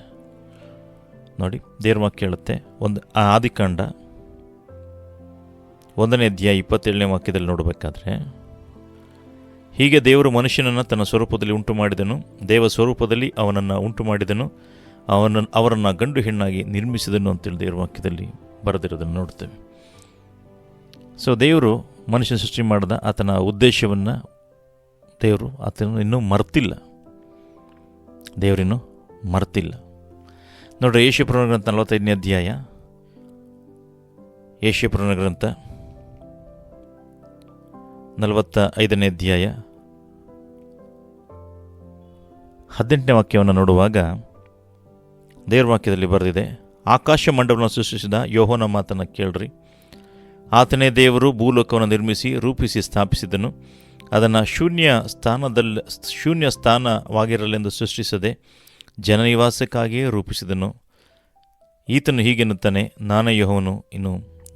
ನೋಡಿ ದೇವ್ರ ವಾಕ್ಯ ಹೇಳುತ್ತೆ, ಆದಿಕಾಂಡ 1ನೇ ಅಧ್ಯಾಯ 27ನೇ ವಾಕ್ಯದಲ್ಲಿ ನೋಡಬೇಕಾದ್ರೆ, ಹೀಗೆ ದೇವರು ಮನುಷ್ಯನನ್ನು ತನ್ನ ಸ್ವರೂಪದಲ್ಲಿ ಉಂಟು ಮಾಡಿದನು, ದೇವ ಸ್ವರೂಪದಲ್ಲಿ ಅವನನ್ನು ಉಂಟು ಮಾಡಿದನು, ಅವರನ್ನು ಗಂಡು ಹೆಣ್ಣಾಗಿ ನಿರ್ಮಿಸಿದನು ಅಂತೇಳಿ ದೇವ್ರ ವಾಕ್ಯದಲ್ಲಿ ಬರೆದಿರೋದನ್ನು ನೋಡ್ತೇವೆ. ಸೊ ದೇವರು ಮನುಷ್ಯನ ಸೃಷ್ಟಿ ಮಾಡಿದ ಆತನ ಉದ್ದೇಶವನ್ನು ಆತನು ಇನ್ನೂ ಮರ್ತಿಲ್ಲ. ನೋಡ್ರಿ, ಯೆಶಾಯನ ಗ್ರಂಥ 45ನೇ ಅಧ್ಯಾಯ, ಯೆಶಾಯನ ಗ್ರಂಥ 45ನೇ ಅಧ್ಯಾಯ 18ನೇ ವಾಕ್ಯವನ್ನು ನೋಡುವಾಗ ದೇವ್ರ ವಾಕ್ಯದಲ್ಲಿ ಬರೆದಿದೆ, ಆಕಾಶ ಮಂಡಲವನ್ನು ಸೃಷ್ಟಿಸಿದ ಯೆಹೋವನ ಮಾತನ್ನು ಕೇಳ್ರಿ. ಆತನೇ ದೇವರು ಭೂಲೋಕವನ್ನು ನಿರ್ಮಿಸಿ ರೂಪಿಸಿ ಸ್ಥಾಪಿಸಿದನು. ಅದನ್ನು ಶೂನ್ಯ ಸ್ಥಾನವಾಗಿರಲೆಂದು ಸೃಷ್ಟಿಸದೆ ಜನನಿವಾಸಕ್ಕಾಗಿಯೇ ರೂಪಿಸಿದನು. ಈತನು ಹೀಗೆನ್ನುತ್ತಾನೆ, ನಾನೇ ಯೆಹೋವನು, ಇನ್ನು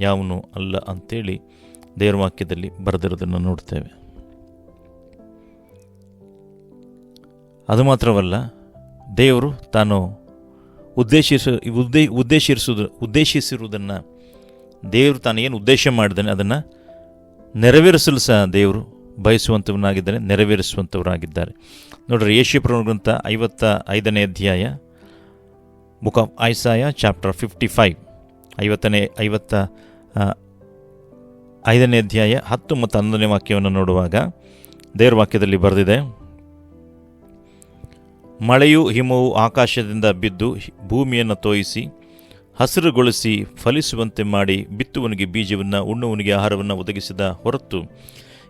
ಯಾವನು ಅಲ್ಲ ಅಂತೇಳಿ ದೇವರ ವಾಕ್ಯದಲ್ಲಿ ಬರೆದಿರೋದನ್ನು ನೋಡ್ತೇವೆ. ಅದು ಮಾತ್ರವಲ್ಲ, ದೇವರು ತಾನು ಉದ್ದೇಶಿಸಿರುವುದನ್ನು ದೇವರು ತಾನು ಏನು ಉದ್ದೇಶ ಮಾಡಿದ್ದಾನೆ ಅದನ್ನು ನೆರವೇರಿಸಲು ಸಹ ದೇವರು ಬಯಸುವಂಥವನಾಗಿದ್ದಾನೆ, ನೆರವೇರಿಸುವಂಥವರಾಗಿದ್ದಾರೆ. ನೋಡ್ರಿ, ಯೆಶಾಯನ ಗ್ರಂಥ 55ನೇ ಅಧ್ಯಾಯ, ಬುಕ್ ಆಫ್ ಐಸಾಯ ಚಾಪ್ಟರ್ 55, 55ನೇ ಅಧ್ಯಾಯ 10 ಮತ್ತು 11ನೇ ವಾಕ್ಯವನ್ನು ನೋಡುವಾಗ ದೇವರ ವಾಕ್ಯದಲ್ಲಿ ಬರೆದಿದೆ, ಮಳೆಯು ಹಿಮವು ಆಕಾಶದಿಂದ ಬಿದ್ದು ಭೂಮಿಯನ್ನು ತೋಯಿಸಿ ಹಸಿರುಗೊಳಿಸಿ ಫಲಿಸುವಂತೆ ಮಾಡಿ ಬಿತ್ತುವನಿಗೆ ಬೀಜವನ್ನು ಉಣ್ಣುವನಿಗೆ ಆಹಾರವನ್ನು ಒದಗಿಸಿದ ಹೊರತು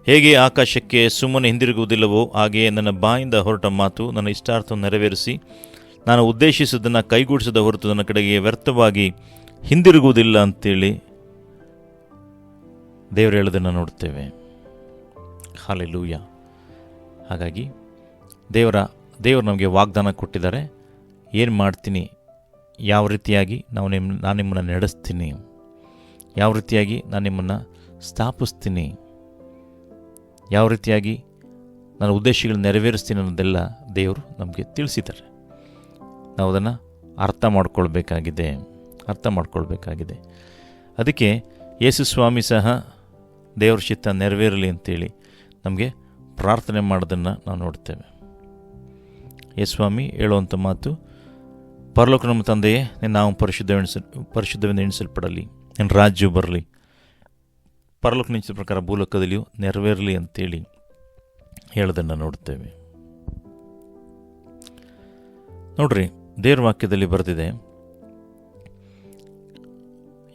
ಹೇಗೆ ಆಕಾಶಕ್ಕೆ ಸುಮ್ಮನೆ ಹಿಂದಿರುಗುವುದಿಲ್ಲವೋ ಹಾಗೆಯೇ ನನ್ನ ಬಾಯಿಂದ ಹೊರಟ ಮಾತು ನನ್ನ ಇಷ್ಟಾರ್ಥವನ್ನು ನೆರವೇರಿಸಿ ನಾನು ಉದ್ದೇಶಿಸುವುದನ್ನು ಕೈಗೂಡಿಸಿದ ಹೊರತು ನನ್ನ ಕಡೆಗೆ ವ್ಯರ್ಥವಾಗಿ ಹಿಂದಿರುಗುವುದಿಲ್ಲ ಅಂತೇಳಿ ದೇವರು ಹೇಳೋದನ್ನು ನೋಡ್ತೇವೆ. ಹಲ್ಲೆಲೂಯಾ. ಹಾಗಾಗಿ ದೇವರು ನಮಗೆ ವಾಗ್ದಾನ ಕೊಟ್ಟಿದ್ದಾರೆ. ಏನು ಮಾಡ್ತೀನಿ, ಯಾವ ರೀತಿಯಾಗಿ ನಾನು ನಿಮ್ಮನ್ನು ನಡೆಸ್ತೀನಿ, ಯಾವ ರೀತಿಯಾಗಿ ನಾನು ನಿಮ್ಮನ್ನು ಸ್ಥಾಪಿಸ್ತೀನಿ, ಯಾವ ರೀತಿಯಾಗಿ ನನ್ನ ಉದ್ದೇಶಗಳನ್ನ ನೆರವೇರಿಸ್ತೀನಿ ಅನ್ನೋದೆಲ್ಲ ದೇವರು ನಮಗೆ ತಿಳಿಸಿದ್ದಾರೆ. ನಾವು ಅದನ್ನು ಅರ್ಥ ಮಾಡ್ಕೊಳ್ಬೇಕಾಗಿದೆ. ಅದಕ್ಕೆ ಯೇಸು ಸ್ವಾಮಿ ಸಹ ದೇವ್ರ ಚಿತ್ತ ನೆರವೇರಲಿ ಅಂತೇಳಿ ನಮಗೆ ಪ್ರಾರ್ಥನೆ ಮಾಡೋದನ್ನು ನಾವು ನೋಡ್ತೇವೆ. ಯೇಸು ಸ್ವಾಮಿ ಹೇಳುವಂಥ ಮಾತು, ಪರಲೋಕ ನಮ್ಮ ತಂದೆಯೇ, ನಿನ್ನ ನಾವು ಪರಿಶುದ್ಧವೆಂದು ಎಣಿಸಲ್ಪಡಲಿ, ನಿನ್ನ ರಾಜ್ಯವು ಬರಲಿ, ಪರಲೋಕ ನಿಶ್ಚಿತ ಪ್ರಕಾರ ಭೂಲೋಕದಲ್ಲಿಯೂ ನೆರವೇರಲಿ ಅಂತೇಳಿ ಹೇಳೋದನ್ನು ನೋಡ್ತೇವೆ. ನೋಡ್ರಿ, ದೇವ್ರ ವಾಕ್ಯದಲ್ಲಿ ಬರೆದಿದೆ,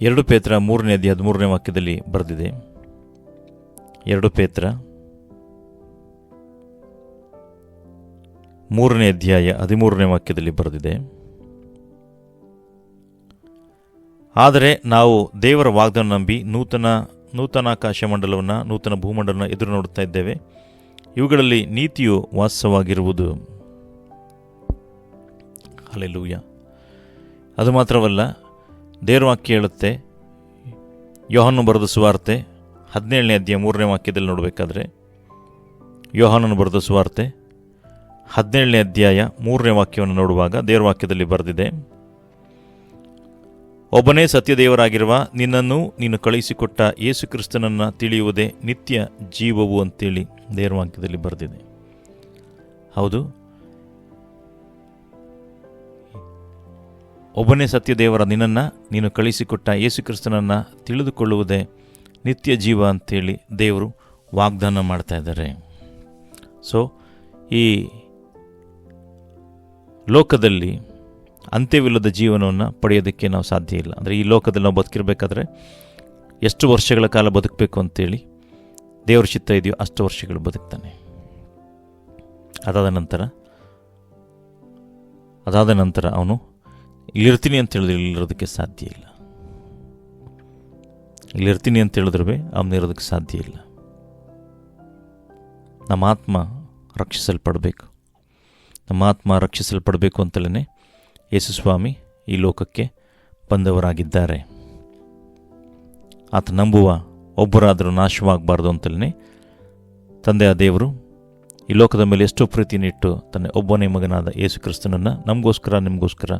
2 ಪೇತ್ರ 3ನೇ ಅಧ್ಯಾಯ 13ನೇ ವಾಕ್ಯದಲ್ಲಿ ಬರೆದಿದೆ. 2 ಪೇತ್ರ 3ನೇ ಅಧ್ಯಾಯ 13ನೇ ವಾಕ್ಯದಲ್ಲಿ ಬರೆದಿದೆ, ಆದರೆ ನಾವು ದೇವರ ವಾಗ್ದಾನ ನಂಬಿ ನೂತನ ಆಕಾಶಮಂಡಲವನ್ನು, ನೂತನ ಭೂಮಂಡಲವನ್ನು ಎದುರು ನೋಡುತ್ತಾ ಇದ್ದೇವೆ. ಇವುಗಳಲ್ಲಿ ನೀತಿಯು ವಾಸವಾಗಿರುವುದು. ಹಲ್ಲೆಲೂಯಾ. ಅದು ಮಾತ್ರವಲ್ಲ, ದೇವರ ವಾಕ್ಯ ಹೇಳುತ್ತೆ, ಯೋಹಾನನು ಬರೆದ ಸುವಾರ್ತೆ 17ನೇ ಅಧ್ಯಾಯ 3ನೇ ವಾಕ್ಯದಲ್ಲಿ ನೋಡಬೇಕಾದ್ರೆ, ಯೋಹಾನನು ಬರೆದ ಸುವಾರ್ತೆ 17ನೇ ಅಧ್ಯಾಯ 3ನೇ ವಾಕ್ಯವನ್ನು ನೋಡುವಾಗ ದೇವರ ವಾಕ್ಯದಲ್ಲಿ ಬರೆದಿದೆ, ಒಬ್ಬನೇ ಸತ್ಯದೇವರಾಗಿರುವ ನಿನ್ನನ್ನು ನೀನು ಕಳುಹಿಸಿಕೊಟ್ಟ ಯೇಸು ಕ್ರಿಸ್ತನನ್ನು ತಿಳಿಯುವುದೇ ನಿತ್ಯ ಜೀವವು ಅಂತೇಳಿ ದೇವರ ವಾಕ್ಯದಲ್ಲಿ ಬರೆದಿದೆ. ಹೌದು, ಒಬ್ಬನೇ ಸತ್ಯದೇವರ ನಿನ್ನನ್ನು ನೀನು ಕಳುಹಿಸಿಕೊಟ್ಟ ಯೇಸು ಕ್ರಿಸ್ತನನ್ನು ತಿಳಿದುಕೊಳ್ಳುವುದೇ ನಿತ್ಯ ಜೀವ ಅಂತೇಳಿ ದೇವರು ವಾಗ್ದಾನ ಮಾಡ್ತಾ ಇದ್ದಾರೆ. ಸೊ ಈ ಲೋಕದಲ್ಲಿ ಅಂತ್ಯವಿಲ್ಲದ ಜೀವನವನ್ನು ಪಡೆಯೋದಕ್ಕೆ ನಾವು ಸಾಧ್ಯ ಇಲ್ಲ. ಅಂದರೆ ಈ ಲೋಕದಲ್ಲಿ ನಾವು ಬದುಕಿರಬೇಕಾದ್ರೆ ಎಷ್ಟು ವರ್ಷಗಳ ಕಾಲ ಬದುಕಬೇಕು ಅಂತೇಳಿ ದೇವ್ರ ಚಿತ್ತ ಇದೆಯೋ ಅಷ್ಟು ವರ್ಷಗಳು ಬದುಕ್ತಾನೆ. ಅದಾದ ನಂತರ ಅವನು ಇಲ್ಲಿರ್ತೀನಿ ಅಂತ ಹೇಳಿದ್ರೆ ಇಲ್ಲಿರೋದಕ್ಕೆ ಸಾಧ್ಯ ಇಲ್ಲ. ಇಲ್ಲಿರ್ತೀನಿ ಅಂತ ಹೇಳಿದ್ರೂ ಅವನಿರೋದಕ್ಕೆ ಸಾಧ್ಯ ಇಲ್ಲ. ನಮ್ಮ ಆತ್ಮ ರಕ್ಷಿಸಲ್ಪಡಬೇಕು. ನಮ್ಮ ಆತ್ಮ ರಕ್ಷಿಸಲ್ಪಡಬೇಕು ಅಂತಲೇ ಯೇಸು ಸ್ವಾಮಿ ಈ ಲೋಕಕ್ಕೆ ಬಂದವರಾಗಿದ್ದಾರೆ. ಆತ ನಂಬುವ ಒಬ್ಬರಾದರೂ ನಾಶವಾಗಬಾರ್ದು ಅಂತಲೇ ತಂದೆಯ ದೇವರು ಈ ಲೋಕದ ಮೇಲೆ ಎಷ್ಟೋ ಪ್ರೀತಿನಿಟ್ಟು ತನ್ನ ಒಬ್ಬನೇ ಮಗನಾದ ಯೇಸು ಕ್ರಿಸ್ತನನ್ನು ನಮಗೋಸ್ಕರ ನಿಮಗೋಸ್ಕರ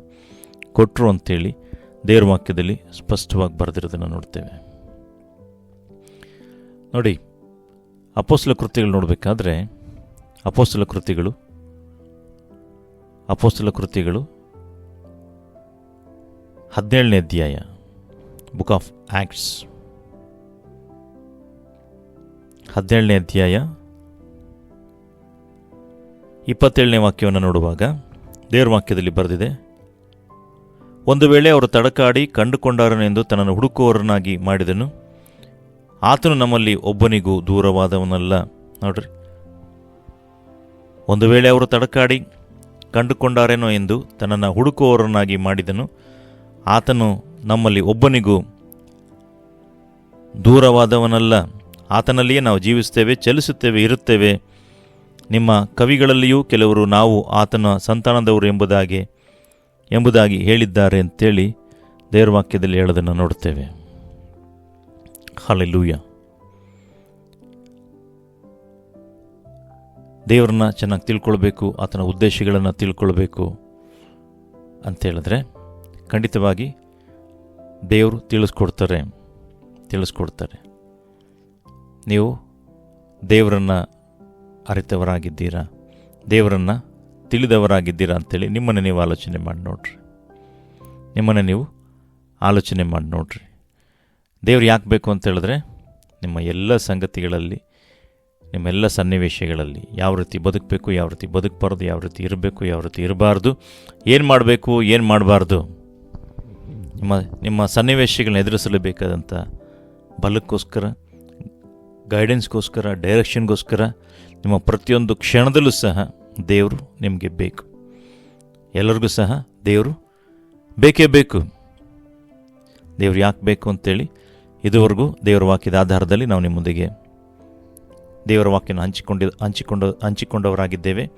ಕೊಟ್ಟರು ಅಂತೇಳಿ ದೇವರ ವಾಕ್ಯದಲ್ಲಿ ಸ್ಪಷ್ಟವಾಗಿ ಬರೆದಿರೋದನ್ನು ನೋಡ್ತೇವೆ. ನೋಡಿ, ಅಪೊಸ್ತಲ ಕೃತ್ಯಗಳು ನೋಡಬೇಕಾದ್ರೆ ಅಪೊಸ್ತಲ ಕೃತ್ಯಗಳು 17ನೇ ಅಧ್ಯಾಯ, ಬುಕ್ ಆಫ್ ಆಕ್ಟ್ಸ್ 17ನೇ ಅಧ್ಯಾಯ 27ನೇ ವಾಕ್ಯವನ್ನು ನೋಡುವಾಗ ದೇವರ ವಾಕ್ಯದಲ್ಲಿ ಬರೆದಿದೆ, ಒಂದು ವೇಳೆ ಅವರು ತಡಕಾಡಿ ಕಂಡುಕೊಂಡಾರನೆಂದು ತನ್ನನ್ನು ಹುಡುಕುವವರನ್ನಾಗಿ ಮಾಡಿದನು. ಆತನು ನಮ್ಮಲ್ಲಿ ಒಬ್ಬನಿಗೂ ದೂರವಾದವನಲ್ಲ. ನೋಡ್ರಿ, ಒಂದು ವೇಳೆ ಅವರು ತಡಕಾಡಿ ಕಂಡುಕೊಂಡಾರೇನೋ ಎಂದು ತನ್ನನ್ನು ಹುಡುಕುವವರನ್ನಾಗಿ ಮಾಡಿದನು. ಆತನು ನಮ್ಮಲ್ಲಿ ಒಬ್ಬನಿಗೂ ದೂರವಾದವನಲ್ಲ. ಆತನಲ್ಲಿಯೇ ನಾವು ಜೀವಿಸ್ತೇವೆ, ಚಲಿಸುತ್ತೇವೆ, ಇರುತ್ತೇವೆ. ನಿಮ್ಮ ಕವಿಗಳಲ್ಲಿಯೂ ಕೆಲವರು ನಾವು ಆತನ ಸಂತಾನದವರು ಎಂಬುದಾಗಿ ಹೇಳಿದ್ದಾರೆ ಅಂತೇಳಿ ದೇವರ ವಾಕ್ಯದಲ್ಲಿ ಹೇಳೋದನ್ನು ನೋಡ್ತೇವೆ. ಹಲ್ಲೆಲೂಯಾ. ದೇವರನ್ನ ಚೆನ್ನಾಗಿ ತಿಳ್ಕೊಳ್ಬೇಕು, ಆತನ ಉದ್ದೇಶಗಳನ್ನು ತಿಳ್ಕೊಳ್ಬೇಕು ಅಂತೇಳಿದ್ರೆ ಖಂಡಿತವಾಗಿ ದೇವರು ತಿಳಿಸ್ಕೊಡ್ತಾರೆ. ನೀವು ದೇವರನ್ನು ಅರಿತವರಾಗಿದ್ದೀರಾ, ದೇವರನ್ನು ತಿಳಿದವರಾಗಿದ್ದೀರಾ ಅಂತೇಳಿ ನಿಮ್ಮನ್ನು ನೀವು ಆಲೋಚನೆ ಮಾಡಿ ನೋಡ್ರಿ. ದೇವ್ರು ಯಾಕೆ ಬೇಕು ಅಂತ ಹೇಳಿದ್ರೆ, ನಿಮ್ಮ ಎಲ್ಲ ಸಂಗತಿಗಳಲ್ಲಿ, ನಿಮ್ಮ ಎಲ್ಲ ಸನ್ನಿವೇಶಗಳಲ್ಲಿ ಯಾವ ರೀತಿ ಬದುಕಬೇಕು, ಯಾವ ರೀತಿ ಬದುಕಬಾರ್ದು, ಯಾವ ರೀತಿ ಇರಬೇಕು, ಯಾವ ರೀತಿ ಇರಬಾರ್ದು, ಏನು ಮಾಡಬೇಕು, ಏನು ಮಾಡಬಾರ್ದು, ನಿಮ್ಮ ಸನ್ನಿವೇಶಗಳನ್ನ ಎದುರಿಸಲೇಬೇಕಾದಂಥ ಬಲಕ್ಕೋಸ್ಕರ, ಗೈಡೆನ್ಸ್ಗೋಸ್ಕರ, ಡೈರೆಕ್ಷನ್ಗೋಸ್ಕರ ನಿಮ್ಮ ಪ್ರತಿಯೊಂದು ಕ್ಷಣದಲ್ಲೂ ಸಹ ದೇವರು ನಿಮಗೆ ಬೇಕು. ಎಲ್ಲರಿಗೂ ಸಹ ದೇವರು ಬೇಕೇ ಬೇಕು. ದೇವ್ರು ಯಾಕೆ ಬೇಕು ಅಂತೇಳಿ ಇದುವರೆಗೂ ದೇವರ ವಾಕ್ಯದ ಆಧಾರದಲ್ಲಿ ನಾವು ನಿಮ್ಮೊಂದಿಗೆ ದೇವರ ವಾಕ್ಯನ ಹಂಚಿಕೊಂಡವರಾಗಿದ್ದೇವೆ.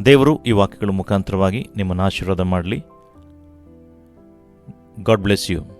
ದೇವರು ಈ ವಾಕ್ಯಗಳ ಮುಖಾಂತರವಾಗಿ ನಿಮ್ಮನ್ನು ಆಶೀರ್ವಾದ ಮಾಡಲಿ. God bless you.